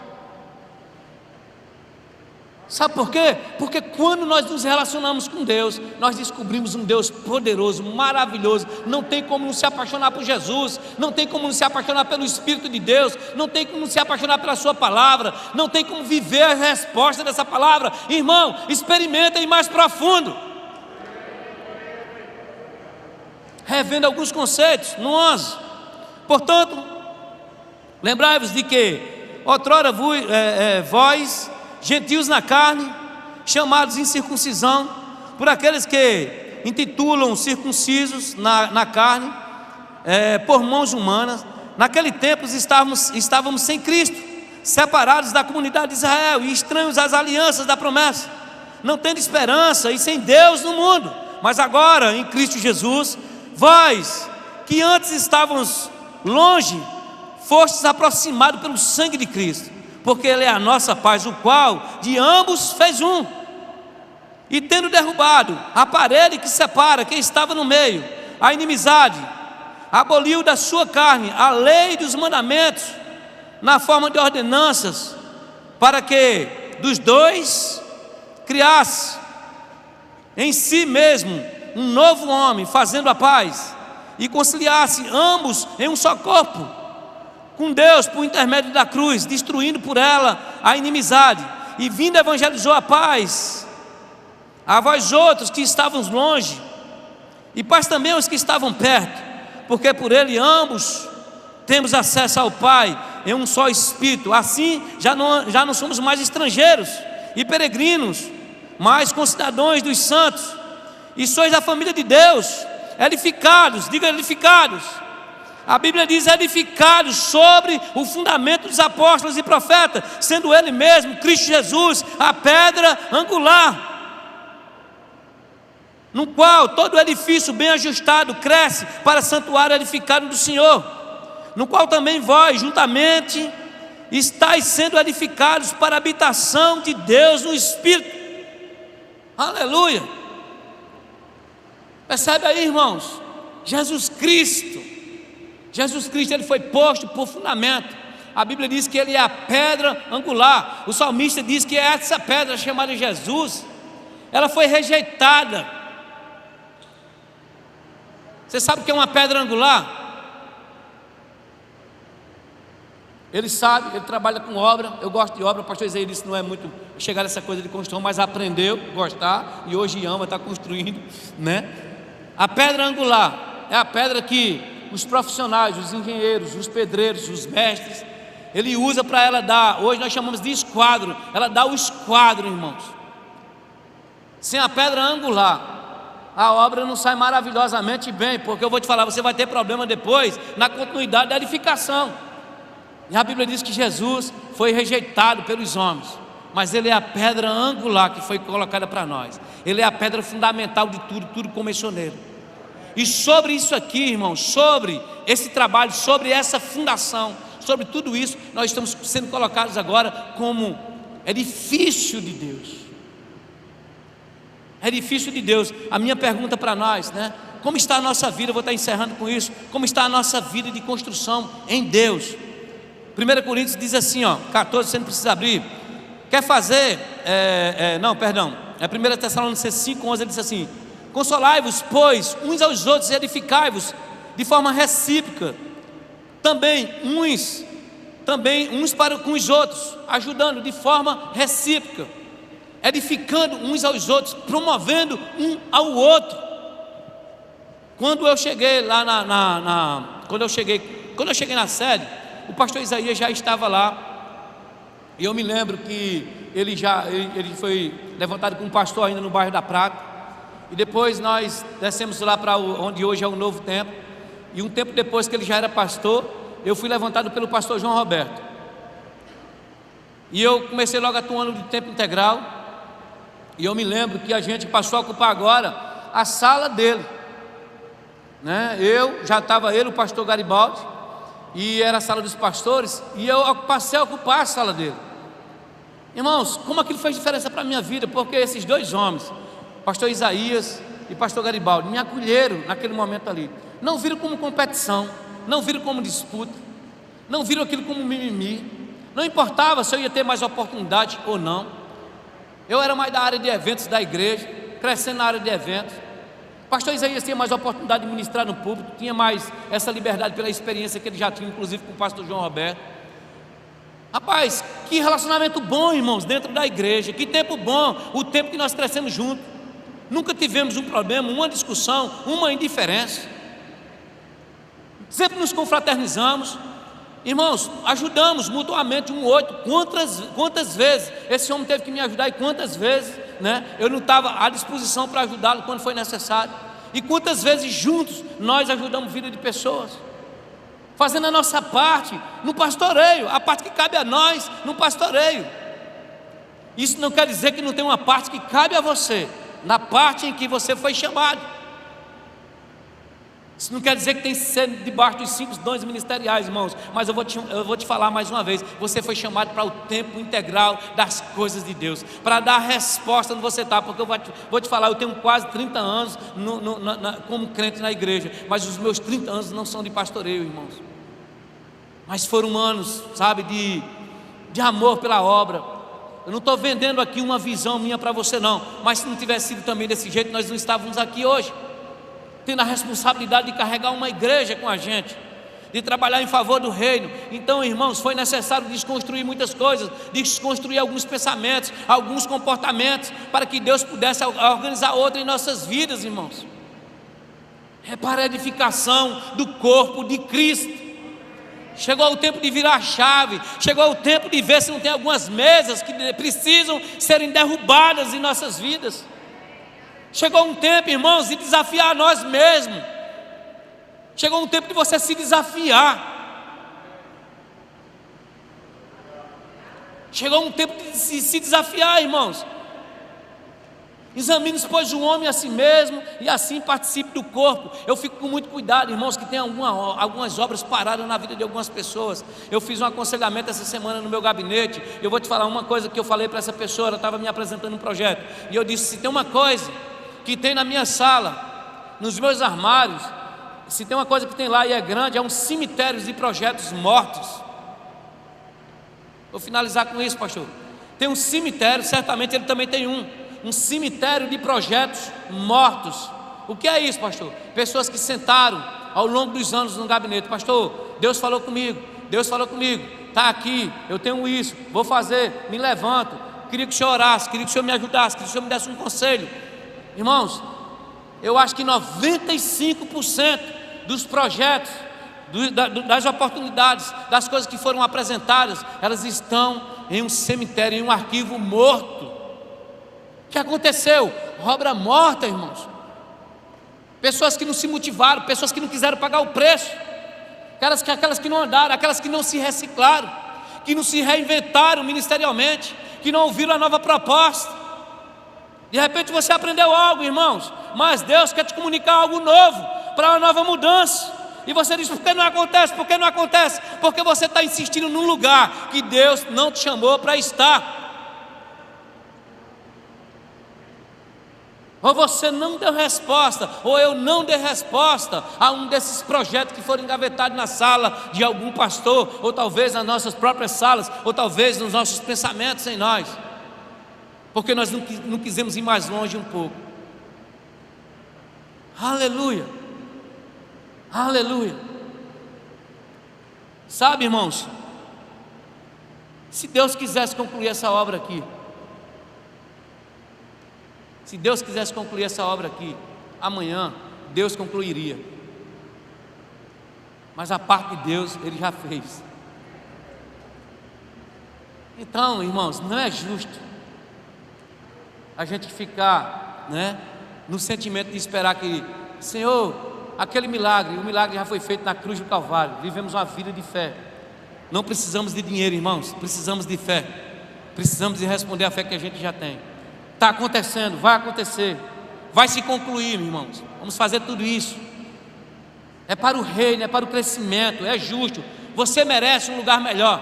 Sabe por quê? Porque quando nós nos relacionamos com Deus, nós descobrimos um Deus poderoso, maravilhoso. Não tem como não se apaixonar por Jesus, não tem como não se apaixonar pelo Espírito de Deus, não tem como não se apaixonar pela sua palavra, não tem como viver a resposta dessa palavra. Irmão, experimenta ir mais profundo. Revendo alguns conceitos no 11. Portanto, lembrai-vos de que outrora vós, gentios na carne, chamados incircuncisão, por aqueles que intitulam circuncisos na carne, por mãos humanas, naquele tempo estávamos sem Cristo, separados da comunidade de Israel e estranhos às alianças da promessa, não tendo esperança e sem Deus no mundo. Mas agora, em Cristo Jesus, vós, que antes estávamos longe, fostes aproximados pelo sangue de Cristo, porque Ele é a nossa paz, o qual de ambos fez um, e tendo derrubado a parede que separa, que estava no meio, a inimizade, aboliu da sua carne a lei dos mandamentos, na forma de ordenanças, para que dos dois criasse em si mesmo um novo homem, fazendo a paz, e conciliasse ambos em um só corpo com Deus por intermédio da cruz, destruindo por ela a inimizade, e vindo evangelizou a paz a vós outros que estavam longe, e paz também aos que estavam perto, porque por ele ambos temos acesso ao Pai em um só Espírito. Assim já não somos mais estrangeiros e peregrinos, mas concidadãos dos santos, e sois da família de Deus, edificados, diga edificados. A Bíblia diz edificados sobre o fundamento dos apóstolos e profetas, sendo Ele mesmo, Cristo Jesus, a pedra angular, no qual todo edifício bem ajustado cresce para santuário edificado do Senhor, no qual também vós, juntamente, estáis sendo edificados para a habitação de Deus no Espírito. Aleluia! Percebe aí, irmãos? Jesus Cristo, Ele foi posto por fundamento. A Bíblia diz que Ele é a pedra angular. O salmista diz que essa pedra chamada Jesus, ela foi rejeitada. Você sabe o que é uma pedra angular? Ele sabe, ele trabalha com obra. Eu gosto de obra, o pastor Isaías disse que não é muito chegar a essa coisa de construção, mas aprendeu a gostar e hoje ama, está construindo, né? A pedra angular é a pedra que os profissionais, os engenheiros, os pedreiros, os mestres, ele usa para ela dar, hoje nós chamamos de esquadro, ela dá o esquadro, irmãos. Sem a pedra angular, a obra não sai maravilhosamente bem, porque eu vou te falar, você vai ter problema depois na continuidade da edificação. E a Bíblia diz que Jesus foi rejeitado pelos homens, mas Ele é a pedra angular que foi colocada para nós. Ele é a pedra fundamental de tudo, tudo começou nele. E sobre isso aqui, irmãos, sobre esse trabalho, sobre essa fundação, sobre tudo isso, nós estamos sendo colocados agora como edifício de Deus. Edifício de Deus. A minha pergunta para nós, né? Como está a nossa vida? Eu vou estar encerrando com isso. Como está a nossa vida de construção em Deus? 1 Coríntios diz assim, 14, você não precisa abrir. Quer fazer, 1 Tessalonicenses 5:11, ele diz assim: consolai-vos, pois, uns aos outros e edificai-vos de forma recíproca, também uns também uns para com os outros, ajudando de forma recíproca, edificando uns aos outros, promovendo um ao outro. Quando eu cheguei lá quando eu cheguei na sede, o pastor Isaías já estava lá. E eu me lembro que ele foi levantado como pastor ainda no bairro da Prata. E depois nós descemos lá para onde hoje é o Novo Templo. E um tempo depois que ele já era pastor, eu fui levantado pelo pastor João Roberto. E eu comecei logo atuando de tempo integral. E eu me lembro que a gente passou a ocupar agora a sala dele, né? Ele, o pastor Garibaldi, e era a sala dos pastores, e eu passei a ocupar a sala dele. Irmãos, como aquilo fez diferença para a minha vida, porque esses dois homens, pastor Isaías e pastor Garibaldi, me acolheram naquele momento ali. Não viram como competição, não viram como disputa, não viram aquilo como mimimi. Não importava se eu ia ter mais oportunidade ou não. Eu era mais da área de eventos da igreja, crescendo na área de eventos. Pastor Isaías tinha mais oportunidade de ministrar no público, tinha mais essa liberdade pela experiência que ele já tinha, inclusive com o pastor João Roberto. Rapaz, que relacionamento bom, irmãos, dentro da igreja. Que tempo bom, o tempo que nós crescemos juntos. Nunca tivemos um problema, uma discussão, uma indiferença. Sempre nos confraternizamos. Irmãos, ajudamos mutuamente um outro. Quantas vezes esse homem teve que me ajudar, e quantas vezes, né, eu não estava à disposição para ajudá-lo quando foi necessário. E quantas vezes juntos nós ajudamos a vida de pessoas, fazendo a nossa parte no pastoreio, a parte que cabe a nós no pastoreio. Isso não quer dizer que não tem uma parte que cabe a você, na parte em que você foi chamado. Isso não quer dizer que tem que ser debaixo dos 5 dons ministeriais, irmãos. Mas eu vou te falar mais uma vez. Você foi chamado para o tempo integral das coisas de Deus, para dar resposta onde você está. Porque eu vou te falar, eu tenho quase 30 anos como crente na igreja, mas os meus 30 anos não são de pastoreio, irmãos, mas foram anos, sabe, de amor pela obra. Eu não estou vendendo aqui uma visão minha para você não, mas se não tivesse sido também desse jeito, nós não estávamos aqui hoje, tendo a responsabilidade de carregar uma igreja com a gente, de trabalhar em favor do reino. Então, irmãos, foi necessário desconstruir muitas coisas, desconstruir alguns pensamentos, alguns comportamentos, para que Deus pudesse organizar outro em nossas vidas, irmãos. É para a edificação do corpo de Cristo. Chegou o tempo de virar a chave, chegou o tempo de ver se não tem algumas mesas que precisam serem derrubadas em nossas vidas. Chegou um tempo, irmãos, de desafiar nós mesmos. Chegou um tempo de você se desafiar. Chegou um tempo de se desafiar, irmãos. Examine-se, pois, o homem a si mesmo, e assim participe do corpo. Eu fico com muito cuidado, irmãos, que tem algumas obras paradas na vida de algumas pessoas. Eu fiz um aconselhamento essa semana no meu gabinete. Eu vou te falar uma coisa que eu falei para essa pessoa. Ela estava me apresentando um projeto, e eu disse: se tem uma coisa que tem na minha sala, nos meus armários, se tem uma coisa que tem lá e é grande, é um cemitério de projetos mortos. Vou finalizar com isso, pastor. Tem um cemitério, certamente ele também tem um cemitério de projetos mortos. O que é isso, pastor? Pessoas que sentaram ao longo dos anos no gabinete: pastor, Deus falou comigo, está aqui, eu tenho isso, vou fazer, me levanto, queria que o senhor orasse, queria que o senhor me ajudasse, queria que o senhor me desse um conselho. Irmãos, eu acho que 95% dos projetos, das oportunidades, das coisas que foram apresentadas, elas estão em um cemitério, em um arquivo morto. O que aconteceu? Obra morta, irmãos. Pessoas que não se motivaram, pessoas que não quiseram pagar o preço, aquelas que não andaram, aquelas que não se reciclaram, que não se reinventaram ministerialmente, que não ouviram a nova proposta. De repente você aprendeu algo, irmãos, mas Deus quer te comunicar algo novo, para uma nova mudança. E você diz: por que não acontece? Por que não acontece? Porque você está insistindo num lugar que Deus não te chamou para estar. Ou você não deu resposta, ou eu não dei resposta a um desses projetos que foram engavetados na sala de algum pastor, ou talvez nas nossas próprias salas, ou talvez nos nossos pensamentos em nós, porque nós não quisemos ir mais longe um pouco. Aleluia, aleluia. Sabe, irmãos, Se Deus quisesse concluir essa obra aqui, se Deus quisesse concluir essa obra aqui, amanhã Deus concluiria. Mas a parte de Deus Ele já fez. Então, irmãos, não é justo a gente ficar, no sentimento de esperar que, Senhor, aquele milagre, o milagre já foi feito na cruz do Calvário. Vivemos uma vida de fé. Não precisamos de dinheiro, irmãos, precisamos de fé. Precisamos de responder a fé que a gente já tem. Está acontecendo, vai acontecer, vai se concluir, irmãos. Vamos fazer tudo isso. É para o reino, é para o crescimento, é justo. Você merece um lugar melhor.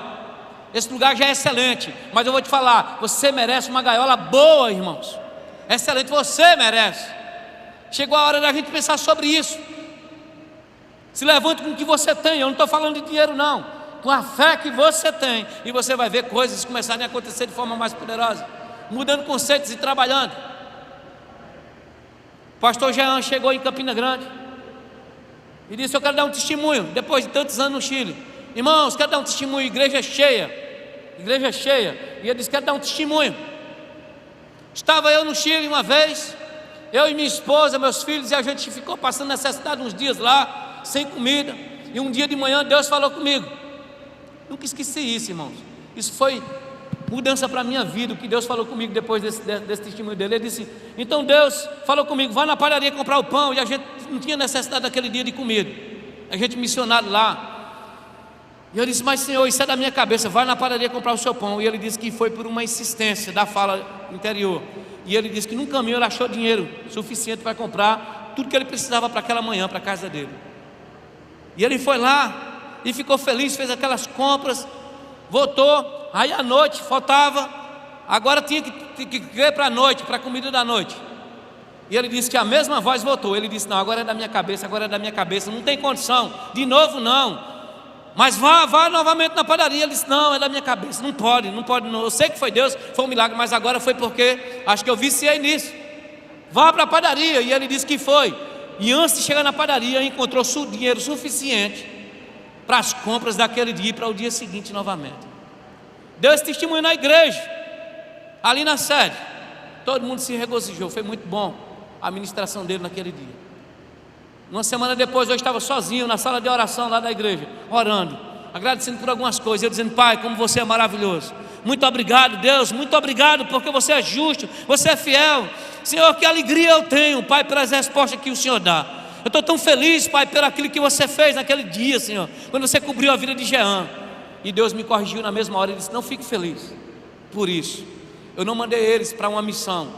Esse lugar já é excelente, mas eu vou te falar, você merece uma gaiola boa, irmãos. Excelente, você merece. Chegou a hora da gente pensar sobre isso. Se levante com o que você tem. Eu não estou falando de dinheiro, não. Com a fé que você tem, e você vai ver coisas começarem a acontecer de forma mais poderosa, mudando conceitos e trabalhando. O pastor Jean chegou em Campina Grande e disse: eu quero dar um testemunho, depois de tantos anos no Chile. Irmãos, quero dar um testemunho, igreja cheia. E ele disse: quero dar um testemunho. Estava eu no Chile uma vez, eu e minha esposa, meus filhos, e a gente ficou passando necessidade uns dias lá, sem comida. E um dia de manhã Deus falou comigo. Nunca esqueci isso, irmãos. Isso foi mudança para a minha vida, o que Deus falou comigo depois desse testemunho dele. Ele disse: então Deus falou comigo, vai na padaria comprar o pão. E a gente não tinha necessidade daquele dia de comida, a gente missionário lá. E eu disse: mas Senhor, isso é da minha cabeça, vai na padaria comprar o seu pão. E ele disse que foi por uma insistência da fala interior. E ele disse que no caminho ele achou dinheiro suficiente para comprar tudo que ele precisava para aquela manhã, para a casa dele. E ele foi lá e ficou feliz, fez aquelas compras, voltou. Aí à noite faltava, agora tinha que ir para a noite, para a comida da noite. E ele disse que a mesma voz voltou. Ele disse: não, agora é da minha cabeça, não tem condição, de novo não. Mas vá novamente na padaria. Ele disse: não, é da minha cabeça, não pode não. Eu sei que foi Deus, foi um milagre, mas agora foi porque acho que eu viciei nisso. Vá para a padaria. E ele disse que foi. E antes de chegar na padaria, encontrou dinheiro suficiente para as compras daquele dia e para o dia seguinte novamente. Deu esse testemunho na igreja, ali na sede. Todo mundo se regozijou, foi muito bom a ministração dele naquele dia. Uma semana depois eu estava sozinho na sala de oração lá da igreja, orando, agradecendo por algumas coisas, eu dizendo: Pai, como você é maravilhoso, muito obrigado Deus, muito obrigado porque você é justo, você é fiel. Senhor, que alegria eu tenho, Pai, pelas respostas que o Senhor dá. Eu estou tão feliz, Pai, pelo aquilo que você fez naquele dia, Senhor, quando você cobriu a vida de Jean. E Deus me corrigiu na mesma hora. Ele disse: não fique feliz por isso. Eu não mandei eles para uma missão,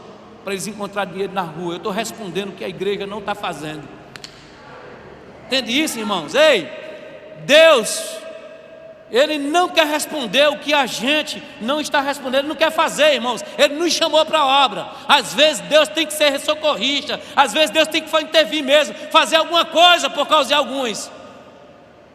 para eles encontrarem dinheiro na rua. Eu estou respondendo o que a igreja não está fazendo. Entende isso, irmãos? Ei, Deus, Ele não quer responder o que a gente não está respondendo. Ele não quer fazer, irmãos. Ele nos chamou para a obra. Às vezes Deus tem que ser socorrista, às vezes Deus tem que intervir mesmo, fazer alguma coisa por causa de alguns.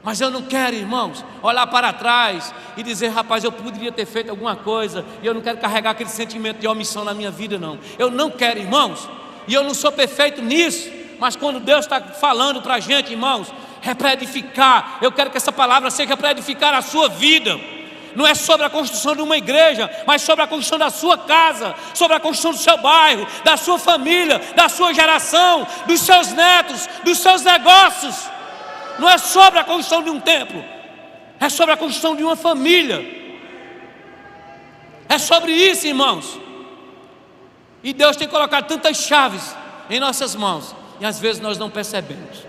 Mas eu não quero, irmãos, olhar para trás e dizer: rapaz, eu poderia ter feito alguma coisa. E eu não quero carregar aquele sentimento de omissão na minha vida, não. Eu não quero, irmãos. E eu não sou perfeito nisso. Mas quando Deus está falando para a gente, irmãos, é para edificar. Eu quero que essa palavra seja para edificar a sua vida. Não é sobre a construção de uma igreja, mas sobre a construção da sua casa, sobre a construção do seu bairro, da sua família, da sua geração, dos seus netos, dos seus negócios. Não é sobre a construção de um templo, é sobre a construção de uma família. É sobre isso, irmãos. E Deus tem colocado tantas chaves em nossas mãos, e às vezes nós não percebemos.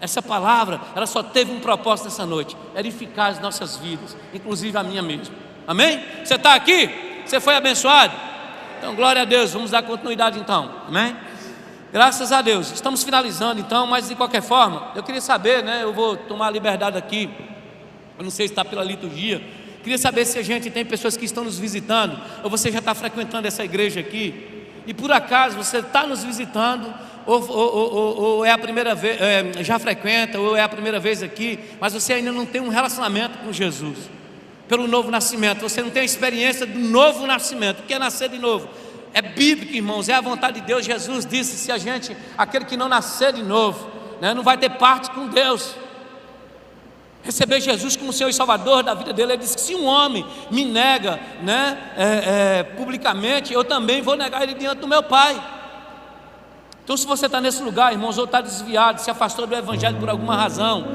Essa palavra, ela só teve um propósito nessa noite: edificar as nossas vidas, inclusive a minha mesmo. Amém? Você está aqui? Você foi abençoado? Então glória a Deus, vamos dar continuidade então. Amém? Graças a Deus, estamos finalizando então, mas de qualquer forma, eu queria saber, eu vou tomar a liberdade aqui, eu não sei se está pela liturgia, queria saber se a gente tem pessoas que estão nos visitando, ou você já está frequentando essa igreja aqui, e por acaso você está nos visitando, ou é a primeira vez, já frequenta, ou é a primeira vez aqui, mas você ainda não tem um relacionamento com Jesus, pelo novo nascimento, você não tem a experiência do novo nascimento. O que é nascer de novo? É bíblico, irmãos, é a vontade de Deus. Jesus disse: se aquele que não nascer de novo, não vai ter parte com Deus. receber Jesus como Senhor e Salvador da vida dele. Ele disse que se um homem me nega, publicamente, eu também vou negar ele diante do meu Pai. Então, se você está nesse lugar, irmãos, ou está desviado, se afastou do Evangelho por alguma razão,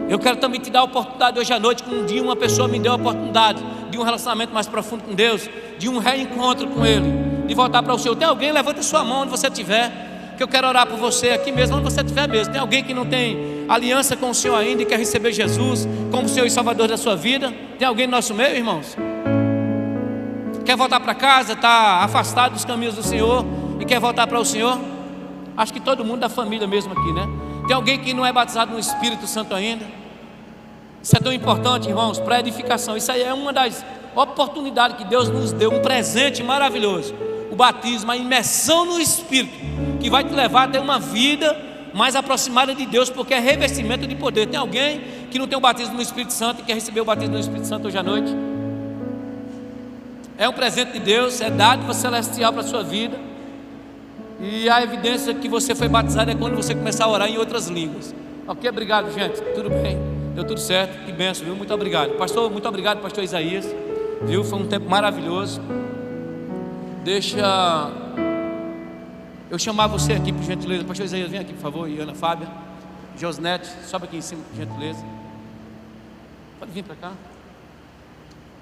eu quero também te dar a oportunidade hoje à noite, que um dia uma pessoa me deu a oportunidade de um relacionamento mais profundo com Deus, de um reencontro com Ele, de voltar para o Senhor. Tem alguém? Levanta sua mão onde você estiver, que eu quero orar por você aqui mesmo, onde você estiver mesmo. Tem alguém que não tem aliança com o Senhor ainda e quer receber Jesus como Senhor e Salvador da sua vida? Tem alguém no nosso meio, irmãos? Quer voltar para casa, está afastado dos caminhos do Senhor e quer voltar para o Senhor? Acho que todo mundo da família mesmo aqui, né? Tem alguém que não é batizado no Espírito Santo ainda? Isso é tão importante, irmãos, para edificação. Isso aí é uma das oportunidades que Deus nos deu, um presente maravilhoso. O batismo, a imersão no Espírito, que vai te levar a ter uma vida mais aproximada de Deus, porque é revestimento de poder. Tem alguém que não tem o batismo no Espírito Santo e quer receber o batismo no Espírito Santo hoje à noite? É um presente de Deus, é dádiva celestial para a sua vida. E a evidência que você foi batizado é quando você começar a orar em outras línguas. Ok, obrigado, gente, tudo bem, deu tudo certo, que benção, viu? Muito obrigado, pastor, muito obrigado, pastor Isaías, viu? Foi um tempo maravilhoso. Deixa eu chamar você aqui, por gentileza. Pastor Isaías, vem aqui, por favor. E Ana Fábia, Josnete, sobe aqui em cima, por gentileza. Pode vir para cá.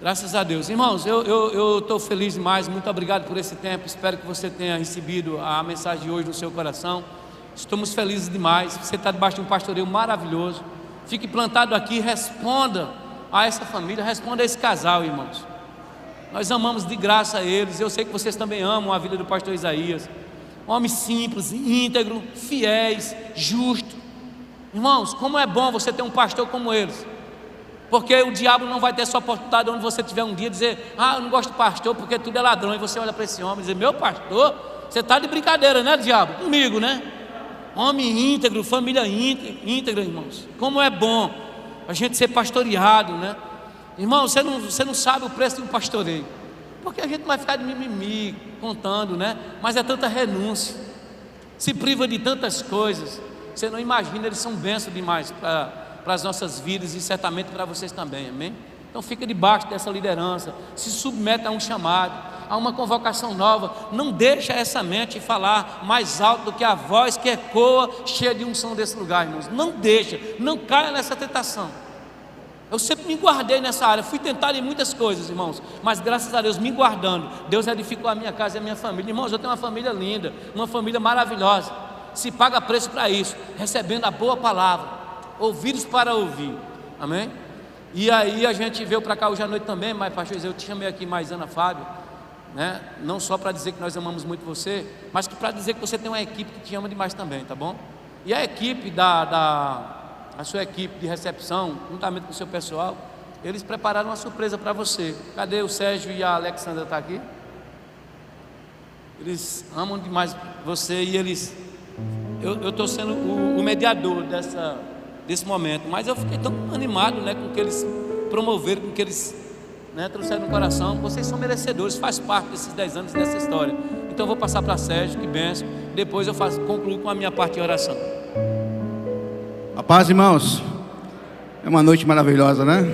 Graças a Deus. Irmãos, eu estou feliz demais. Muito obrigado por esse tempo. Espero que você tenha recebido a mensagem de hoje no seu coração. Estamos felizes demais. Você está debaixo de um pastoreio maravilhoso. Fique plantado aqui e responda a essa família, responda a esse casal, irmãos. Nós amamos de graça a eles. Eu sei que vocês também amam a vida do pastor Isaías. Homem simples, íntegro, fiéis, justo. Irmãos, como é bom você ter um pastor como eles. Porque o diabo não vai ter essa oportunidade onde você tiver um dia dizer: ah, eu não gosto de pastor porque tudo é ladrão. E você olha para esse homem e diz: meu pastor, você está de brincadeira, né, diabo? Comigo, né? Homem íntegro, família íntegra, irmãos. Como é bom a gente ser pastoreado, né? Irmão, você não sabe o preço de um pastoreio, porque a gente vai ficar de mimimi contando, né? Mas é tanta renúncia, se priva de tantas coisas. Você não imagina, eles são bênção demais para as nossas vidas e certamente para vocês também, amém? Então fica debaixo dessa liderança, se submete a um chamado, a uma convocação nova. Não deixa essa mente falar mais alto do que a voz que ecoa, cheia de unção desse lugar, irmãos. Não deixa, não caia nessa tentação. Eu sempre me guardei nessa área, fui tentado em muitas coisas, irmãos, mas graças a Deus, me guardando, Deus edificou a minha casa e a minha família. Irmãos, eu tenho uma família linda, uma família maravilhosa. Se paga preço para isso, recebendo a boa palavra, ouvidos para ouvir, amém? E aí a gente veio para cá hoje à noite também, mas pastor, eu te chamei aqui mais Ana Fábio, né? Não só para dizer que nós amamos muito você, mas que para dizer que você tem uma equipe que te ama demais também, tá bom? E a equipe a sua equipe de recepção, juntamente com o seu pessoal, eles prepararam uma surpresa para você. Cadê o Sérgio e a Alexandra? Está aqui? Eles amam demais você e eles... Eu estou sendo o mediador desse momento, mas eu fiquei tão animado, né, com o que eles promoveram, com o que eles, né, trouxeram no coração. Vocês são merecedores, faz parte desses 10 anos dessa história. Então eu vou passar para Sérgio, que benção. Depois eu concluo com a minha parte de oração. A paz, irmãos. É uma noite maravilhosa, né?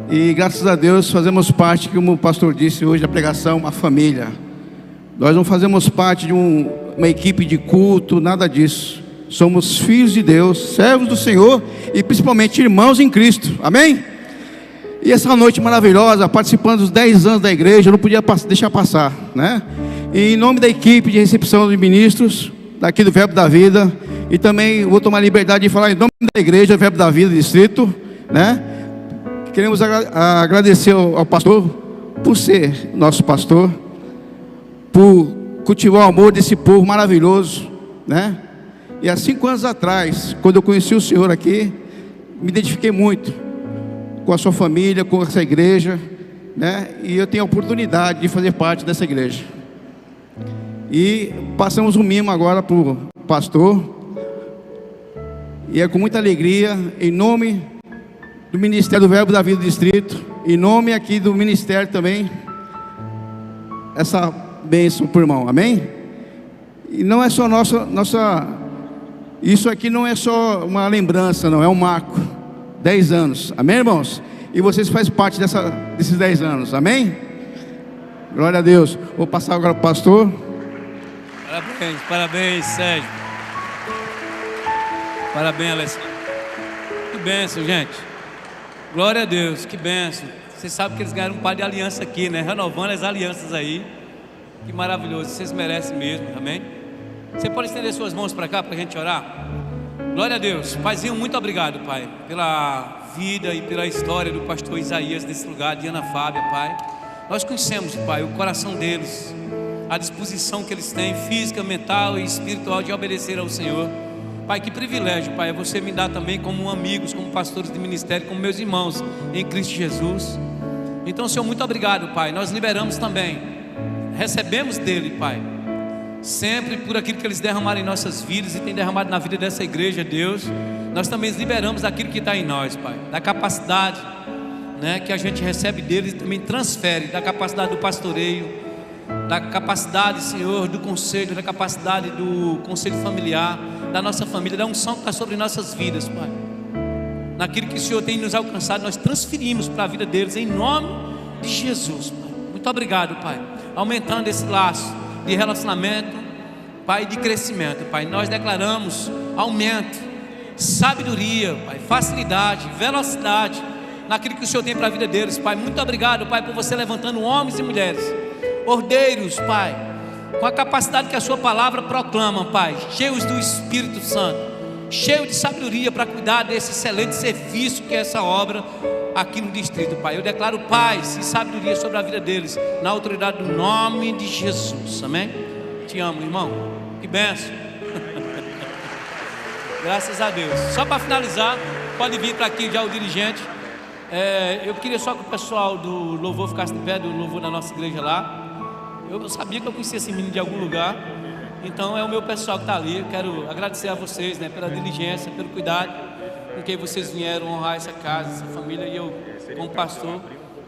E graças a Deus fazemos parte, como o pastor disse hoje na pregação, uma família. Nós não fazemos parte de uma equipe de culto, nada disso. Somos filhos de Deus, servos do Senhor e principalmente irmãos em Cristo, amém? E essa noite maravilhosa, participando dos 10 anos da igreja, eu não podia deixar passar, né? E em nome da equipe de recepção de ministros daqui do Verbo da Vida, e também vou tomar a liberdade de falar em nome da igreja Verbo da Vida Distrito, né? Queremos agradecer ao pastor por ser nosso pastor, por cultivar o amor desse povo maravilhoso, né? E há 5 anos atrás, quando eu conheci o senhor aqui, me identifiquei muito com a sua família, com essa igreja, né? E eu tenho a oportunidade de fazer parte dessa igreja. E passamos um mimo agora para o pastor, e é com muita alegria, em nome do Ministério do Verbo da Vida Distrito, em nome aqui do Ministério também, essa bênção por irmão, amém? E não é só isso aqui não é só uma lembrança, não, é um marco 10 anos. Amém, irmãos? E vocês fazem parte desses 10 anos. Amém? Glória a Deus. Vou passar agora para o pastor. Parabéns, parabéns, Sérgio. Parabéns, Alessandro. Que bênção, gente. Glória a Deus, que bênção. Vocês sabem que eles ganharam um par de aliança aqui, né? Renovando as alianças aí. Que maravilhoso, vocês merecem mesmo, amém? Você pode estender suas mãos para cá para a gente orar? Glória a Deus. Paizinho, muito obrigado, Pai, pela vida e pela história do pastor Isaías nesse lugar, de Ana Fábia, Pai. Nós conhecemos, Pai, o coração deles, a disposição que eles têm, física, mental e espiritual, de obedecer ao Senhor. Pai, que privilégio, Pai, você me dá também como amigos, como pastores de ministério, como meus irmãos em Cristo Jesus. Então, Senhor, muito obrigado, Pai. Nós liberamos também, recebemos dele, Pai, sempre por aquilo que eles derramaram em nossas vidas e tem derramado na vida dessa igreja, Deus. Nós também liberamos daquilo que está em nós, Pai, da capacidade, né, que a gente recebe deles e também transfere, da capacidade do pastoreio, da capacidade, Senhor, do conselho, da capacidade do conselho familiar, da nossa família, da unção que está sobre nossas vidas, Pai. Naquilo que o Senhor tem nos alcançado, nós transferimos para a vida deles, em nome de Jesus, Pai. Muito obrigado, Pai, aumentando esse laço de relacionamento, Pai, de crescimento, Pai. Nós declaramos aumento, sabedoria, Pai, facilidade, velocidade naquilo que o Senhor tem para a vida deles, Pai. Muito obrigado, Pai, por você levantando homens e mulheres, ordeiros, Pai, com a capacidade que a sua palavra proclama, Pai, cheios do Espírito Santo, cheios de sabedoria para cuidar desse excelente serviço que é essa obra aqui no distrito, Pai. Eu declaro paz e sabedoria sobre a vida deles, na autoridade do nome de Jesus, amém? Te amo, irmão, que benção. Graças a Deus. Só para finalizar, pode vir para aqui já o dirigente. Eu queria só que o pessoal do louvor ficasse de pé, do louvor da nossa igreja lá. Eu sabia que eu conhecia esse menino de algum lugar, então é o meu pessoal que está ali. Eu quero agradecer a vocês, né, pela diligência, pelo cuidado com que vocês vieram honrar essa casa, essa família. E eu, como pastor,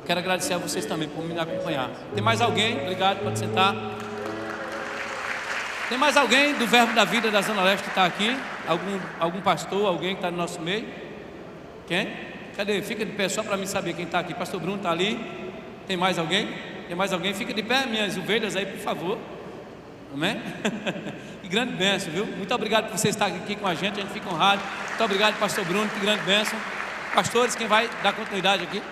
quero agradecer a vocês também por me acompanhar. Tem mais alguém? Obrigado, pode sentar. Tem mais alguém do Verbo da Vida da Zona Leste que está aqui? Algum pastor, alguém que está no nosso meio? Quem? Cadê? Fica de pé só para mim saber quem está aqui. Pastor Bruno está ali. Tem mais alguém? Tem mais alguém? Fica de pé, minhas ovelhas aí, por favor. Amém? Que grande bênção, viu? Muito obrigado por você estar aqui com a gente fica honrado. Muito obrigado, pastor Bruno, que grande bênção. Pastores, quem vai dar continuidade aqui?